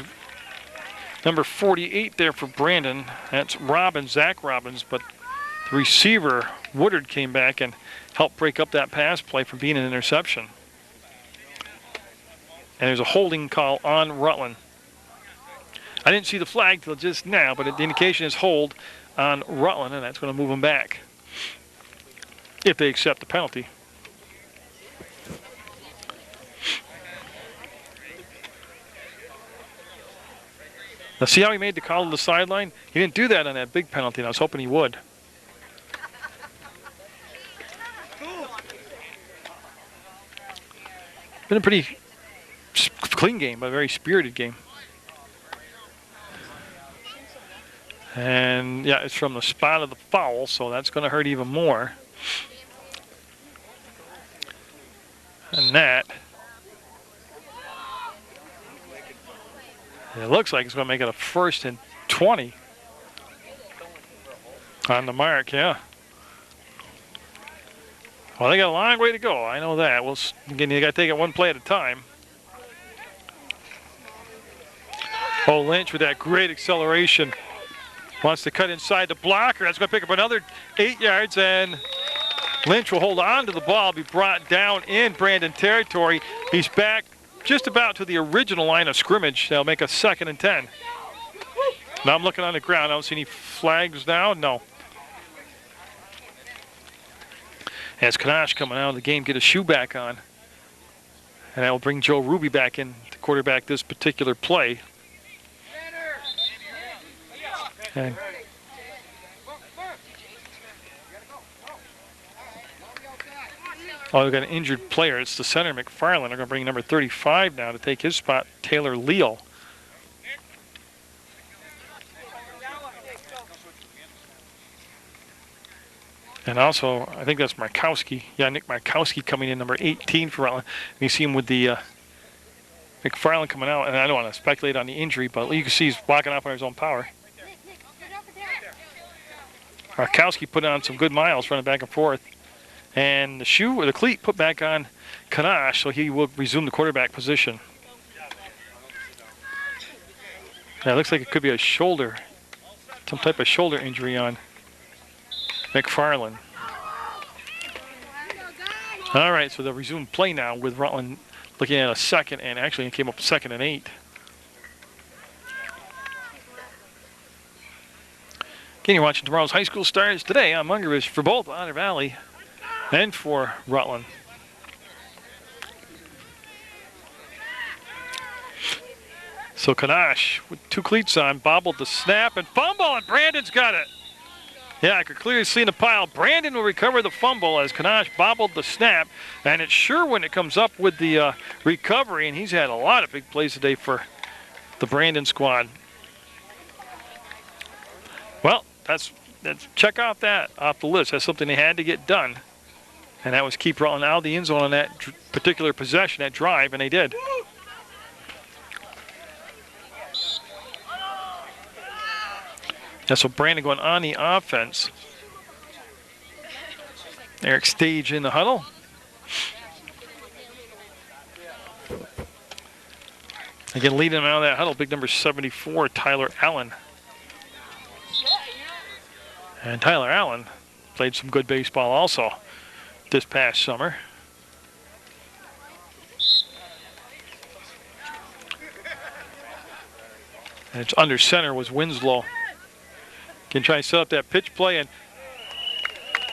number 48 there for Brandon. That's Robbins, Zach Robbins, but the receiver, Woodard, came back and helped break up that pass play from being an interception. And there's a holding call on Rutland. I didn't see the flag till just now, but the indication is hold on Rutland, and that's going to move them back if they accept the penalty. Now see how he made the call to the sideline? He didn't do that on that big penalty, and I was hoping he would. Been a pretty clean game, but a very spirited game. And yeah, it's from the spot of the foul, so that's going to hurt even more. And that, it looks like it's going to make it a 1st and 20 on the mark, yeah. Well, they got a long way to go. I know that. Again, you got to take it one play at a time. Oh, Lynch with that great acceleration. Wants to cut inside the blocker. That's going to pick up another 8 yards, and Lynch will hold on to the ball, be brought down in Brandon territory. He's back just about to the original line of scrimmage. They'll make a 2nd and 10. Now I'm looking on the ground. I don't see any flags now. No. As Kanash coming out of the game, get his shoe back on. And that will bring Joe Ruby back in to quarterback this particular play. And we've got an injured player. It's the center, McFarland. They're going to bring number 35 now to take his spot, Taylor Leal. And also, I think that's Markowski. Yeah, Nick Markowski coming in, number 18 for Rutland. And you see him with the McFarland coming out. And I don't want to speculate on the injury, but you can see he's walking off on his own power. Markowski put on some good miles running back and forth. And the shoe or the cleat put back on Kanash, so he will resume the quarterback position. Yeah, it looks like it could be a shoulder, some type of shoulder injury on McFarland. All right, so they'll resume play now with Rutland looking at a 2nd, and actually it came up 2nd and 8. Again, you're watching tomorrow's high school stars today on Munger for both Otter Valley and for Rutland. So Kanash with 2 cleats on, bobbled the snap and fumble, and Brandon's got it. Yeah, I could clearly see in the pile. Brandon will recover the fumble as Kanash bobbled the snap, and it's sure when it comes up with the recovery, and he's had a lot of big plays today for the Brandon squad. Well, that's check off that off the list. That's something they had to get done, and that was keep Rutland out of the end zone on that particular possession, that drive, and they did. Yeah, so Brandon going on the offense. Eric Stage in the huddle. Again, leading him out of that huddle, big number 74, Tyler Allen. And Tyler Allen played some good baseball also this past summer. And it's under center was Winslow. Can try to set up that pitch play, and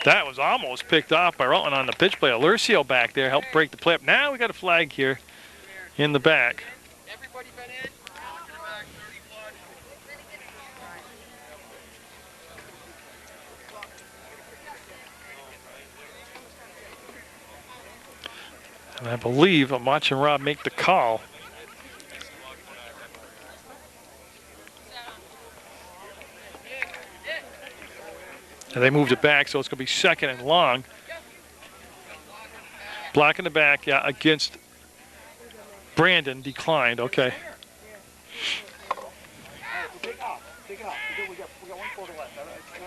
that was almost picked off by Rutland on the pitch play. Alercio back there helped break the play up. Now we got a flag here in the back. Everybody been in? And I believe I'm watching Rob make the call. And they moved it back, so it's going to be second and long. Block in the back, yeah, against Brandon, declined, okay. Take off. We got 1 quarter left.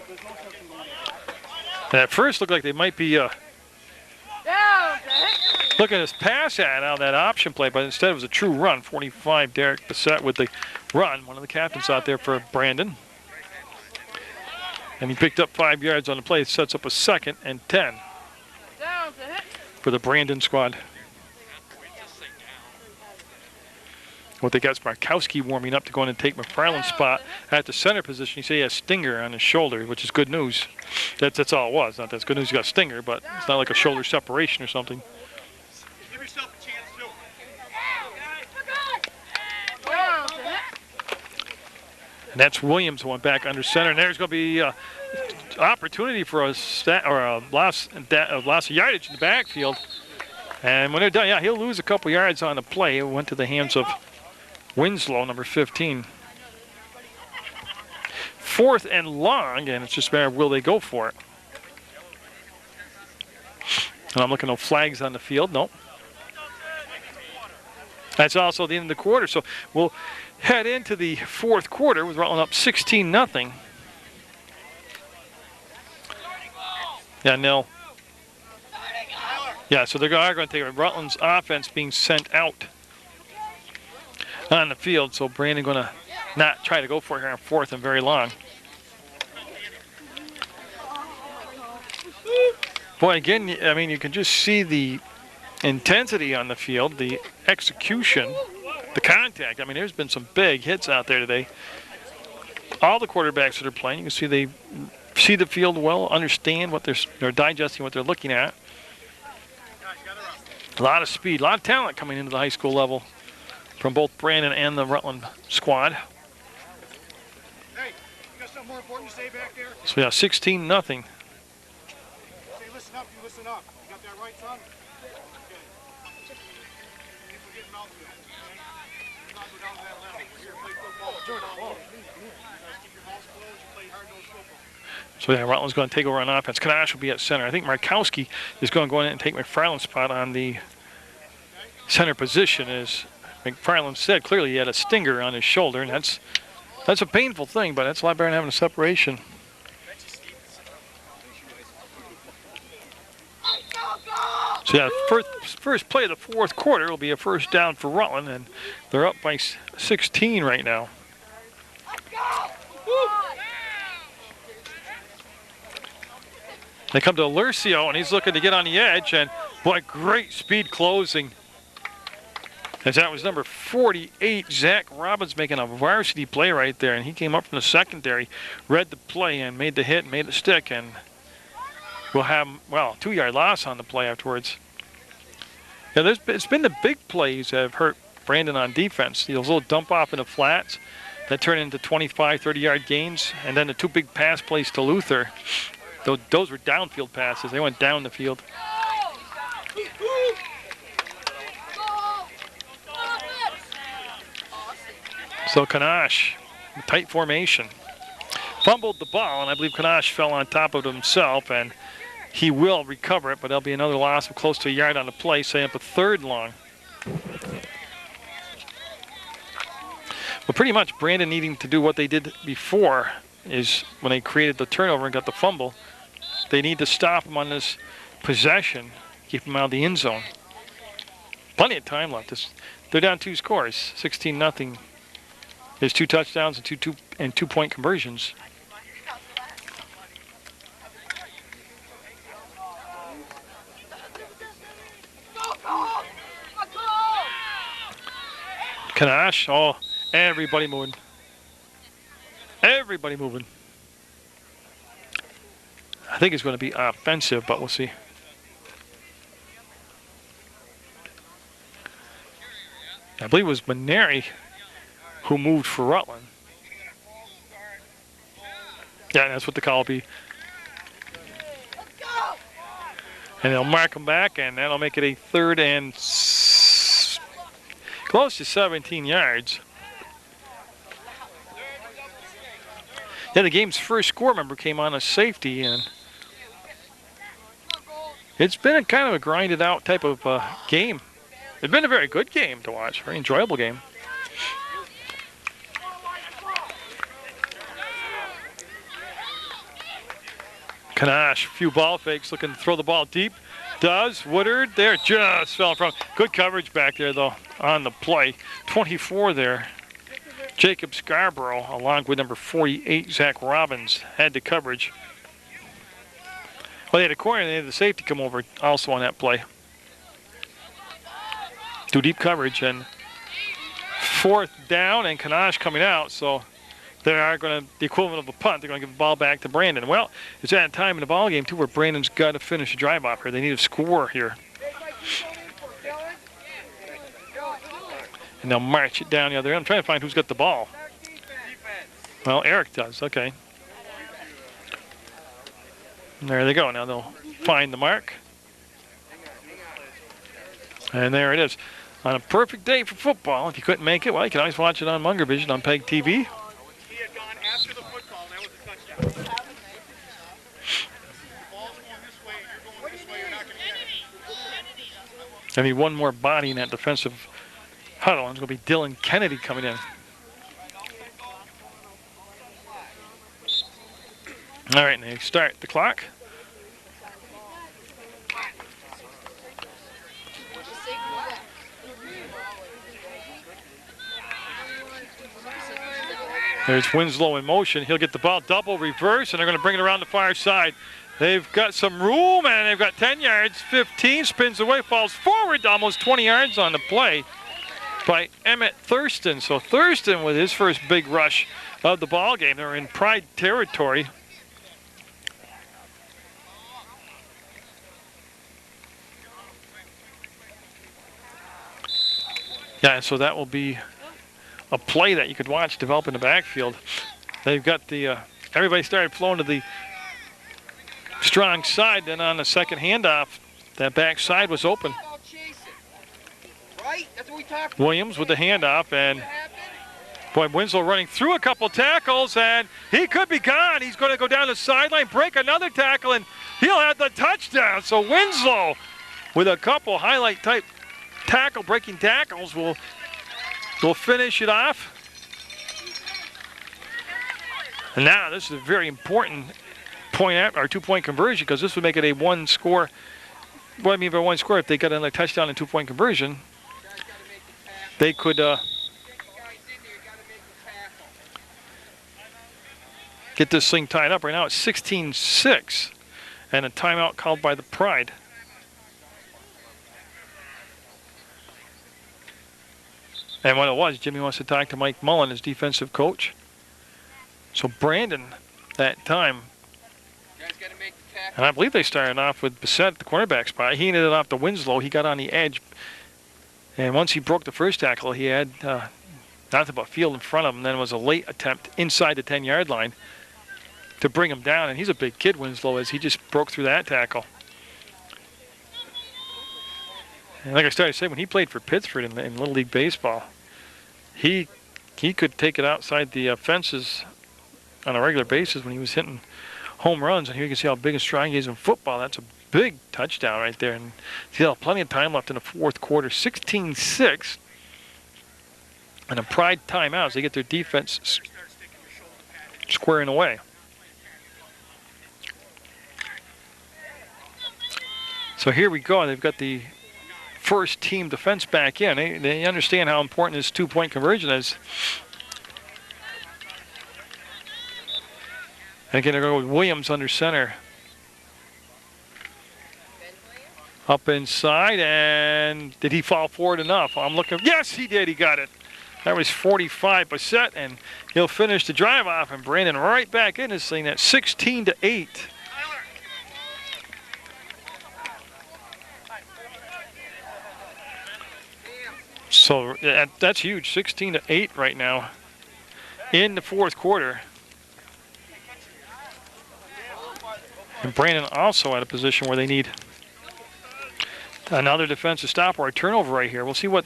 There's no sense in going in. And at first looked like they might be looking at his pass ad out of that option play, but instead it was a true run. 45, Derek Bissett with the run. One of the captains out there for Brandon. And he picked up 5 yards on the play. It sets up a 2nd and 10 for the Brandon squad. What they got is Markowski warming up to go in and take McFarland's spot at the center position. You say he has Stinger on his shoulder, which is good news. That's all it was. Not that's good news he got Stinger, but it's not like a shoulder separation or something. Give yourself a chance, too. And that's Williams who went back under center. And there's going to be opportunity for a loss of yardage in the backfield. And when they're done, yeah, he'll lose a couple yards on the play. It went to the hands of Winslow, number 15. 4th and long, and it's just a matter of will they go for it. And I'm looking at no flags on the field. Nope. That's also the end of the quarter. So we'll head into the 4th quarter with Rutland up 16-0. Yeah, no. Yeah, so they're going to take Rutland's offense being sent out on the field. So Brandon going to not try to go for it here on 4th and very long. Boy, again, I mean, you can just see the intensity on the field, the execution, the contact. I mean, there's been some big hits out there today. All the quarterbacks that are playing, you can see they see the field well, understand what they're digesting, what they're looking at. A lot of speed, a lot of talent coming into the high school level from both Brandon and the Rutland squad. Hey, you got something more important to say back there? So yeah, 16-0. Say, listen up, you listen up. You got that right, son? Okay. We're getting mouthful. We're not go down to that level. We're here to play football. You guys keep your mouths closed, you play hard-nosed football. So yeah, Rutland's going to take over on offense. Kanash will be at center. I think Markowski is going to go in and take McFarland's spot on the center position. As McFarland said, clearly he had a stinger on his shoulder, and that's a painful thing, but that's a lot better than having a separation. So yeah, first play of the 4th quarter will be a first down for Rutland, and they're up by 16 right now. They come to Lurcio, and he's looking to get on the edge, and boy, great speed closing. As that was number 48, Zach Robbins making a varsity play right there, and he came up from the secondary, read the play, and made the hit, made it stick, and we'll have, well, 2-yard loss on the play afterwards. Yeah, it's been the big plays that have hurt Brandon on defense. Those little dump off in the flats that turn into 25, 30-yard gains, and then the 2 big pass plays to Luther. Those were downfield passes. They went down the field. So Kanash, tight formation. Fumbled the ball, and I believe Kanash fell on top of it himself, and he will recover it, but there'll be another loss of close to a yard on the play, setting up a 3rd long. Well, pretty much Brandon needing to do what they did before is when they created the turnover and got the fumble. They need to stop him on this possession, keep him out of the end zone. Plenty of time left. They're down 2 scores, 16-0. There's 2 touchdowns and 2-point conversions. Kanash, oh, everybody moving. Everybody moving. I think it's going to be offensive, but we'll see. I believe it was Maneri who moved for Rutland. Yeah, that's what the call will be. And they'll mark them back, and that'll make it a 3rd and close to 17 yards. Yeah, the game's first score, remember, came on a safety, and it's been a kind of a grinded out type of game. It's been a very good game to watch, very enjoyable game. Kanash, a few ball fakes, looking to throw the ball deep. Does. Woodard there, just fell from. Good coverage back there, though, on the play. 24 there. Jacob Scarborough, along with number 48, Zach Robbins, had the coverage. Well, they had a corner, and they had the safety come over also on that play. Do deep coverage, and 4th down, and Kanash coming out, so they are going to, the equivalent of a punt, they're going to give the ball back to Brandon. Well, it's that time in the ball game, too, where Brandon's got to finish a drive off here. They need a score here. And they'll march it down the other end. I'm trying to find who's got the ball. Well, Eric does. Okay. And there they go. Now they'll find the mark. And there it is. On a perfect day for football, if you couldn't make it, well, you can always watch it on Munger Vision on PEGTV. He had gone after the football, and that was a touchdown. The ball's going this way, and you're going this way, you're not going to get it. I need one more body in that defensive huddle. It's going to be Dylan Kennedy coming in. All right, and they start the clock. There's Winslow in motion. He'll get the ball double reverse, and they're going to bring it around the far side. They've got some room, and they've got 10 yards. 15, spins away, falls forward, almost 20 yards on the play by Emmett Thurston. So Thurston with his first big rush of the ball game. They're in Pride territory. Yeah, so that will be a play that you could watch develop in the backfield. They've got the everybody started flowing to the strong side. Then on the second handoff, that back side was open. Williams with the handoff, and boy, Winslow running through a couple tackles, and he could be gone. He's going to go down the sideline, break another tackle, and he'll have the touchdown. So Winslow, with a couple highlight type breaking tackles, will finish it off. And now this is a very important point or 2-point conversion, because this would make it a 1-score. What I mean by 1 score, if they got another touchdown and 2-point conversion, they could get this thing tied up. Right now it's 16-6, and a timeout called by the Pride. And what it was, Jimmy wants to talk to Mike Mullen, his defensive coach. So Brandon, that time, and I believe they started off with Bissett at the cornerback spot. He ended it off to Winslow. He got on the edge. And once he broke the first tackle, he had nothing but field in front of him. Then it was a late attempt inside the 10-yard line to bring him down. And he's a big kid, Winslow is. He just broke through that tackle. And like I started saying, when he played for Pittsford in Little League Baseball, he could take it outside the fences on a regular basis when he was hitting home runs. And here you can see how big and strong he is in football. That's a big touchdown right there. And still plenty of time left in the fourth quarter. 16-6. And a Pride timeout as they get their defense squaring away. So here we go. They've got the first team defense back in. They understand how important this 2-point conversion is. And again, they're going to go with Williams under center. Up inside, and did he fall forward enough? I'm looking. Yes, he did. He got it. That was 45%, and he'll finish the drive off. And Brandon right back in this thing at 16-8. So that's huge. 16-8 right now in the fourth quarter. And Brandon also at a position where they need Another defensive stop or a turnover right here. We'll see what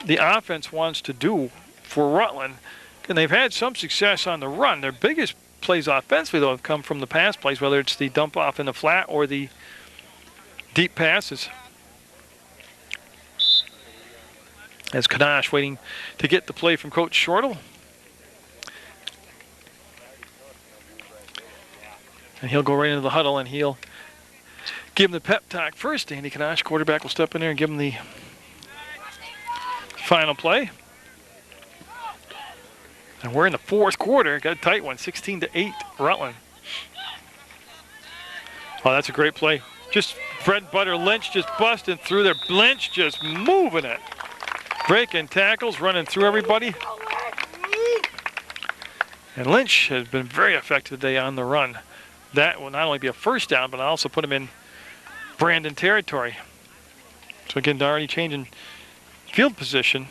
the offense wants to do for Rutland. And they've had some success on the run. Their biggest plays offensively, though, have come from the pass plays, whether it's the dump off in the flat or the deep passes. As Kanash waiting to get the play from Coach Shortle. And he'll go right into the huddle and he'll give him the pep talk first. Andy Kanash, quarterback, will step in there and give him the final play. And we're in the fourth quarter. Got a tight one, 16-8, Rutland. Oh, that's a great play. Just bread and butter. Lynch just busting through there. Lynch just moving it. Breaking tackles, running through everybody. And Lynch has been very effective today on the run. That will not only be a first down, but also put him in Brandon territory. So again, they're already changing field position.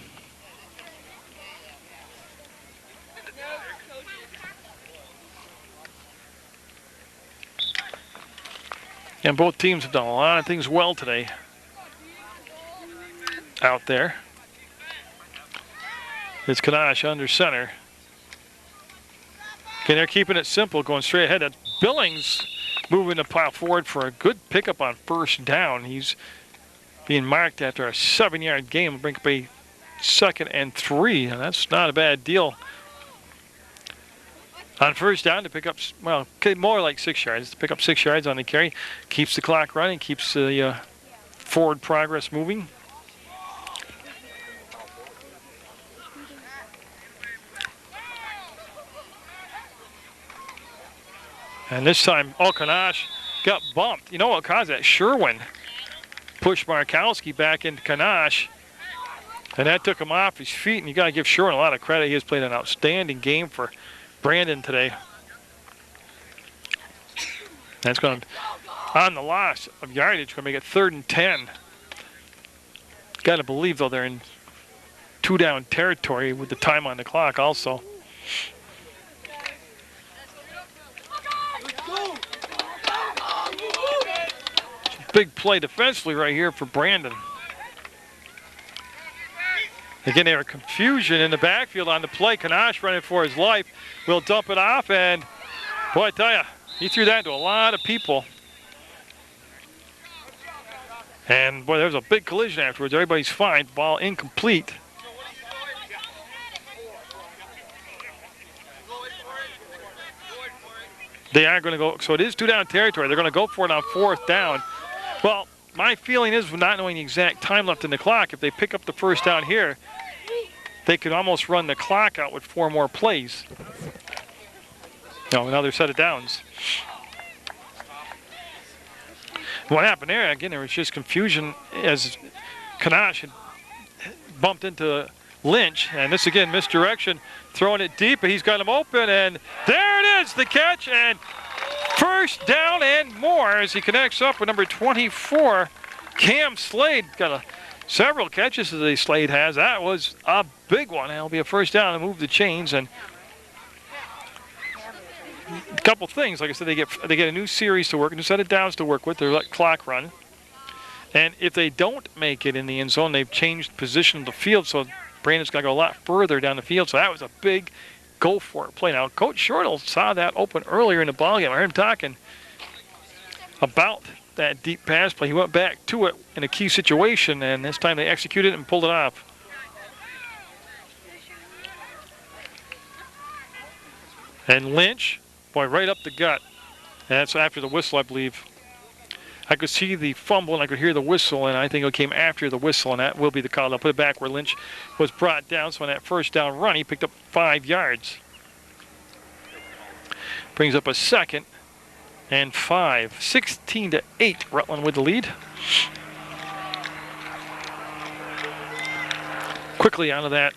And both teams have done a lot of things well today out there. It's Kanash under center. Again, they're keeping it simple, going straight ahead. That's Billings moving the pile forward for a good pickup on first down. He's being marked after a 7-yard gain. Bring up a 2nd and 3, and that's not a bad deal. On first down to pick up, well, more like 6 yards. To pick up 6 yards on the carry. Keeps the clock running, keeps the forward progress moving. And this time, Kanash got bumped. You know what caused that? Sherwin pushed Markowski back into Kanash, and that took him off his feet. And you got to give Sherwin a lot of credit. He has played an outstanding game for Brandon today. That's going to, on the loss of yardage, going to make it 3rd and 10. Got to believe, though, they're in 2-down territory with the time on the clock also. Big play defensively right here for Brandon. Again, there was confusion in the backfield on the play. Kanash running for his life. Will dump it off, and boy, I tell you, he threw that to a lot of people. And boy, there was a big collision afterwards. Everybody's fine. Ball incomplete. They are going to go, so it is 2-down territory. They're going to go for it on 4th down. Well, my feeling is, not knowing the exact time left in the clock, if they pick up the first down here, they could almost run the clock out with 4 more plays. No, another set of downs. What happened there, again, there was just confusion as Kanash had bumped into Lynch. And this, again, misdirection, throwing it deep, but he's got him open, and there it is, the catch, and first down and more as he connects up with number 24, Cam Slade. Got several catches that Slade has. That was a big one. That'll be a first down and move the chains. And a couple things, like I said, they get a new series to work, a new set of downs to work with. They let clock run. And if they don't make it in the end zone, they've changed position of the field, so Brandon's got to go a lot further down the field. So that was a big go for it play. Now, Coach Shortle saw that open earlier in the ballgame. I heard him talking about that deep pass play. He went back to it in a key situation, and this time they executed it and pulled it off. And Lynch, boy, right up the gut. That's after the whistle, I believe. I could see the fumble and I could hear the whistle, and I think it came after the whistle, and that will be the call. I'll put it back where Lynch was brought down. So on that first down run, he picked up 5 yards. Brings up a 2nd and 5. 16-8, Rutland with the lead. Quickly out of that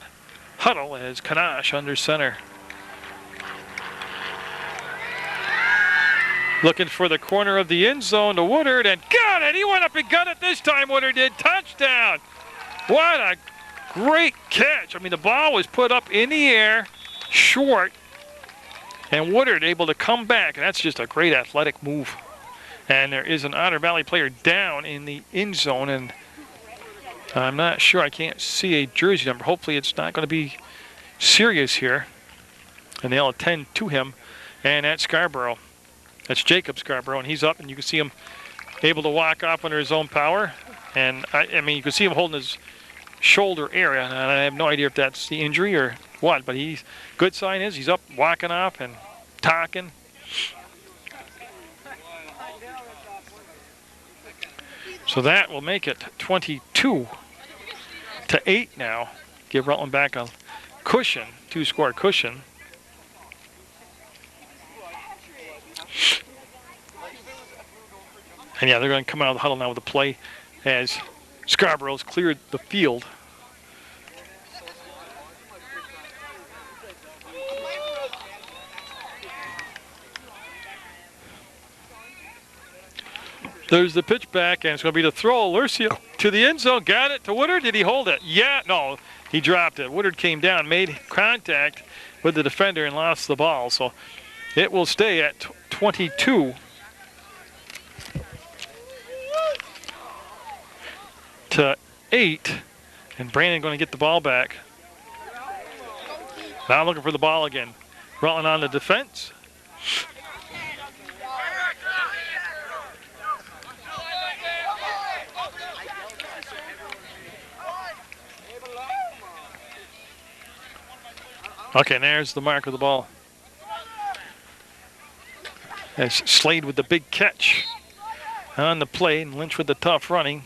huddle as Kanash under center. Looking for the corner of the end zone to Woodard, and got it! He went up and got it this time, Woodard did. Touchdown! What a great catch. I mean, the ball was put up in the air, short, and Woodard able to come back, and that's just a great athletic move. And there is an Otter Valley player down in the end zone, and I'm not sure. I can't see a jersey number. Hopefully it's not going to be serious here. And they'll attend to him. And that's Scarborough. That's Jacob Scarborough. And he's up, and you can see him able to walk off under his own power. And, I mean, you can see him holding his shoulder area. And I have no idea if that's the injury or what. But good sign is he's up walking off and talking. So that will make it 22-8 now. Give Rutland back a cushion, 2-score cushion. And yeah, they're going to come out of the huddle now with a play as Scarborough's cleared the field. There's the pitch back, and it's going to be the throw. Lurcio to the end zone. Got it to Woodard. Did he hold it? Yeah. No, he dropped it. Woodard came down, made contact with the defender, and lost the ball. So it will stay at 22-8. And Brandon going to get the ball back. Now looking for the ball again. Rutland on the defense. Okay, and there's the mark of the ball. As Slade with the big catch on the play, and Lynch with the tough running.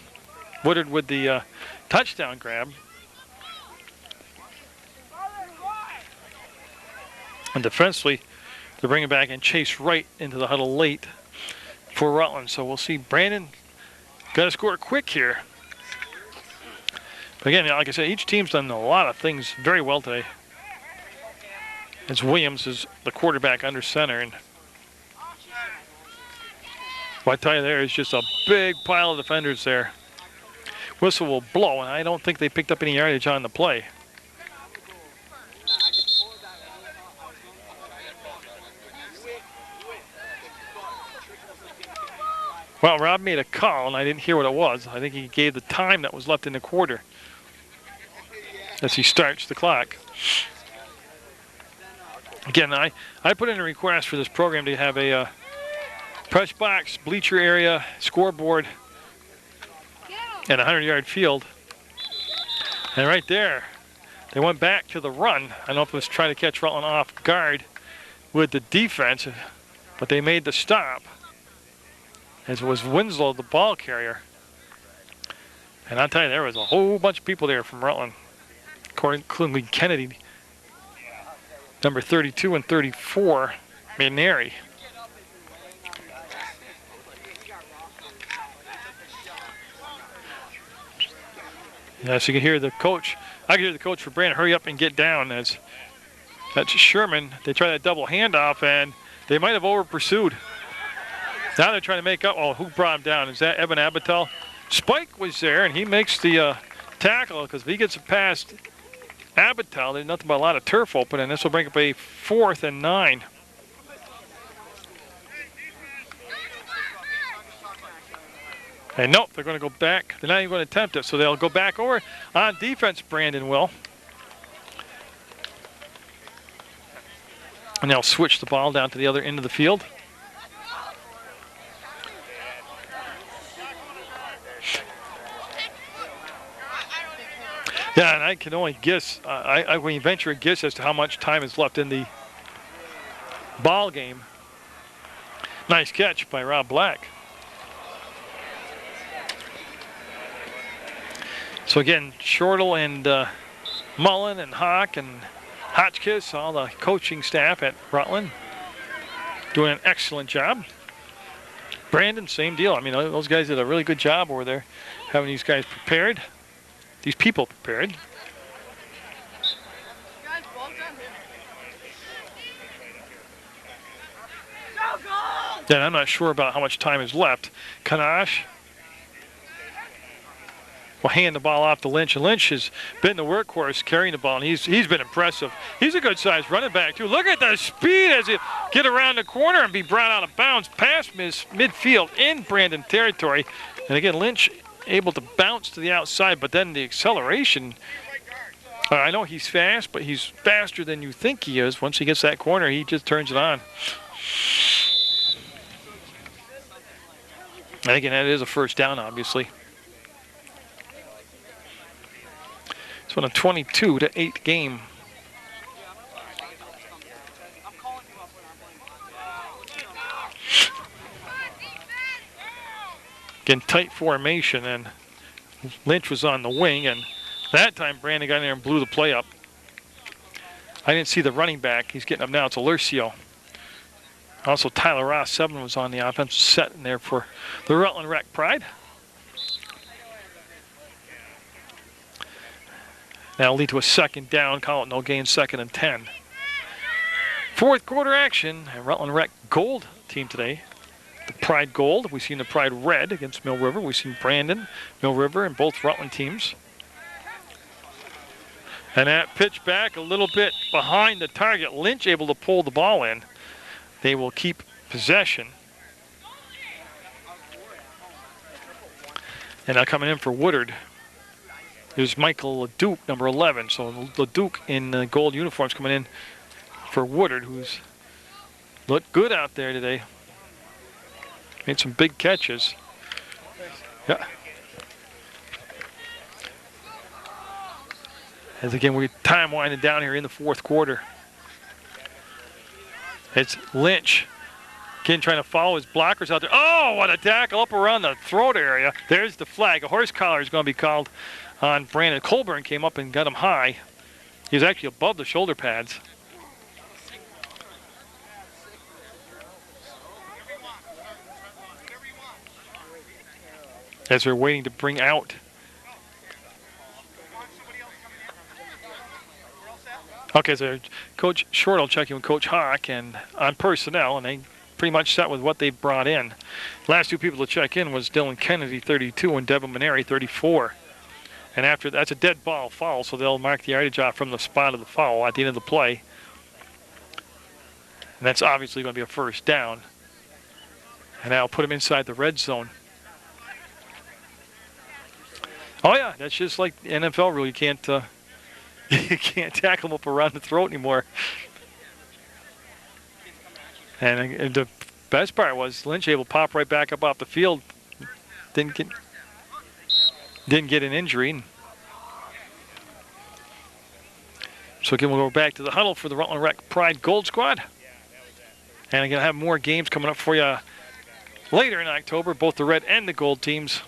Woodard with the touchdown grab. And defensively, they're bringing back and Chase Wright into the huddle late for Rutland. So we'll see Brandon got to score quick here. But again, like I said, each team's done a lot of things very well today. As Williams is the quarterback under center. And what I tell you, there is just a big pile of defenders there. Whistle will blow, and I don't think they picked up any yardage on the play. Well, Rob made a call, and I didn't hear what it was. I think he gave the time that was left in the quarter as he starts the clock. Again, I put in a request for this program to have a press box, bleacher area, scoreboard, and a 100-yard field. And right there, they went back to the run. I don't know if it was trying to catch Rutland off guard with the defense, but they made the stop. As it was Winslow, the ball carrier. And I'll tell you, there was a whole bunch of people there from Rutland, including Kennedy, number 32 and 34, Maneri. Yeah, so you can hear the coach. I can hear the coach for Brandon, hurry up and get down. That's Sherman. They try that double handoff, and they might have over-pursued. Now they're trying to make up. Oh, who brought him down? Is that Evan Abitel? Spike was there, and he makes the tackle, because if he gets it past Abitel, there's nothing but a lot of turf open, and this will bring up a 4th and 9. And nope, they're going to go back. They're not even going to attempt it, so they'll go back over on defense, Brandon will. And they'll switch the ball down to the other end of the field. Yeah, and I can only guess, I can venture a guess as to how much time is left in the ball game. Nice catch by Rob Black. So again, Shortle and Mullen and Hawk and Hotchkiss, all the coaching staff at Rutland, doing an excellent job. Brandon, same deal. I mean, those guys did a really good job over there, having these guys prepared, these people prepared. Then I'm not sure about how much time is left. Kanash will hand the ball off to Lynch, and Lynch has been the workhorse carrying the ball, and he's been impressive. He's a good-sized running back, too. Look at the speed as he get around the corner and be brought out of bounds past midfield in Brandon territory. And again, Lynch able to bounce to the outside, but then the acceleration. I know he's fast, but he's faster than you think he is. Once he gets that corner, he just turns it on. And again, that is a first down, obviously. It's been a 22-8 game. Again, tight formation, and Lynch was on the wing, and that time Brandon got in there and blew the play up. I didn't see the running back. He's getting up now. It's Alercio. Also, Tyler Ross, 7, was on the offensive set in there for the Rutland Rec Pride. That'll lead to a second down. Call it no gain, 2nd and 10. Fourth quarter action. Rutland Rec Gold team today. The Pride Gold. We've seen the Pride Red against Mill River. We've seen Brandon, Mill River, and both Rutland teams. And that pitch back a little bit behind the target. Lynch able to pull the ball in. They will keep possession. And now coming in for Woodard is Michael LeDuc, number 11. So LeDuc in the gold uniforms coming in for Woodard, who's looked good out there today. Made some big catches. Yeah. As again, we're time winding down here in the fourth quarter. It's Lynch. Again, trying to follow his blockers out there. Oh, what a tackle up around the throat area. There's the flag. A horse collar is going to be called on Brandon. Colburn came up and got him high. He was actually above the shoulder pads. As they're waiting to bring out. Okay, so Coach Short will check in with Coach Hawk and on personnel, and they pretty much set with what they've brought in. Last 2 people to check in was Dylan Kennedy, 32, and Devin Maneri, 34. And after that's a dead ball foul, so they'll mark the yardage off from the spot of the foul at the end of the play. And that's obviously going to be a first down. And that'll put him inside the red zone. Oh yeah, that's just like the NFL rule. You can't you can't tackle him up around the throat anymore. And the best part was Lynch able to pop right back up off the field. Didn't get an injury. So again, we'll go back to the huddle for the Rutland Rec Pride Gold Squad. And I'm going to have more games coming up for you later in October, both the red and the gold teams.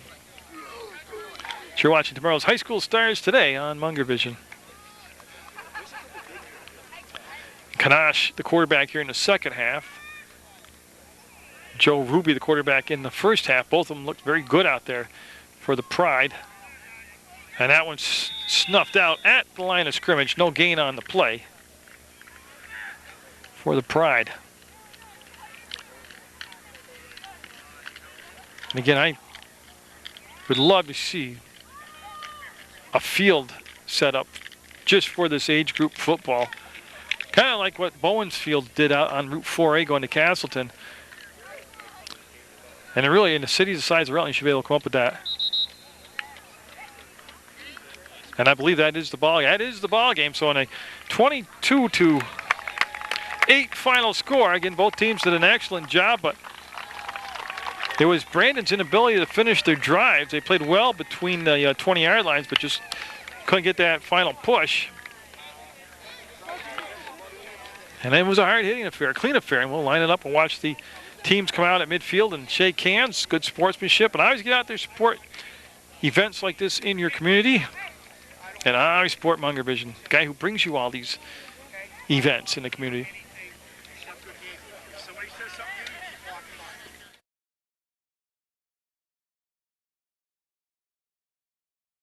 So you're watching tomorrow's High School Stars today on Munger Vision. Kanash, the quarterback here in the second half. Joe Ruby, the quarterback in the first half. Both of them looked very good out there for the Pride. And that one's snuffed out at the line of scrimmage. No gain on the play for the Pride. And again, I would love to see a field set up just for this age group football. Kind of like what Bowens Field did out on Route 4A going to Castleton. And really, in the cities the size of Rutland, you should be able to come up with that. And I believe that is the ball. That is the ball game. So in a 22-8 final score, again, both teams did an excellent job, but it was Brandon's inability to finish their drives. They played well between the 20-yard lines, but just couldn't get that final push. And it was a hard-hitting affair, clean affair, and we'll line it up and watch the teams come out at midfield and shake hands. Good sportsmanship, and I always get out there to support events like this in your community. And I always support Munger Vision, the guy who brings you all these events in the community.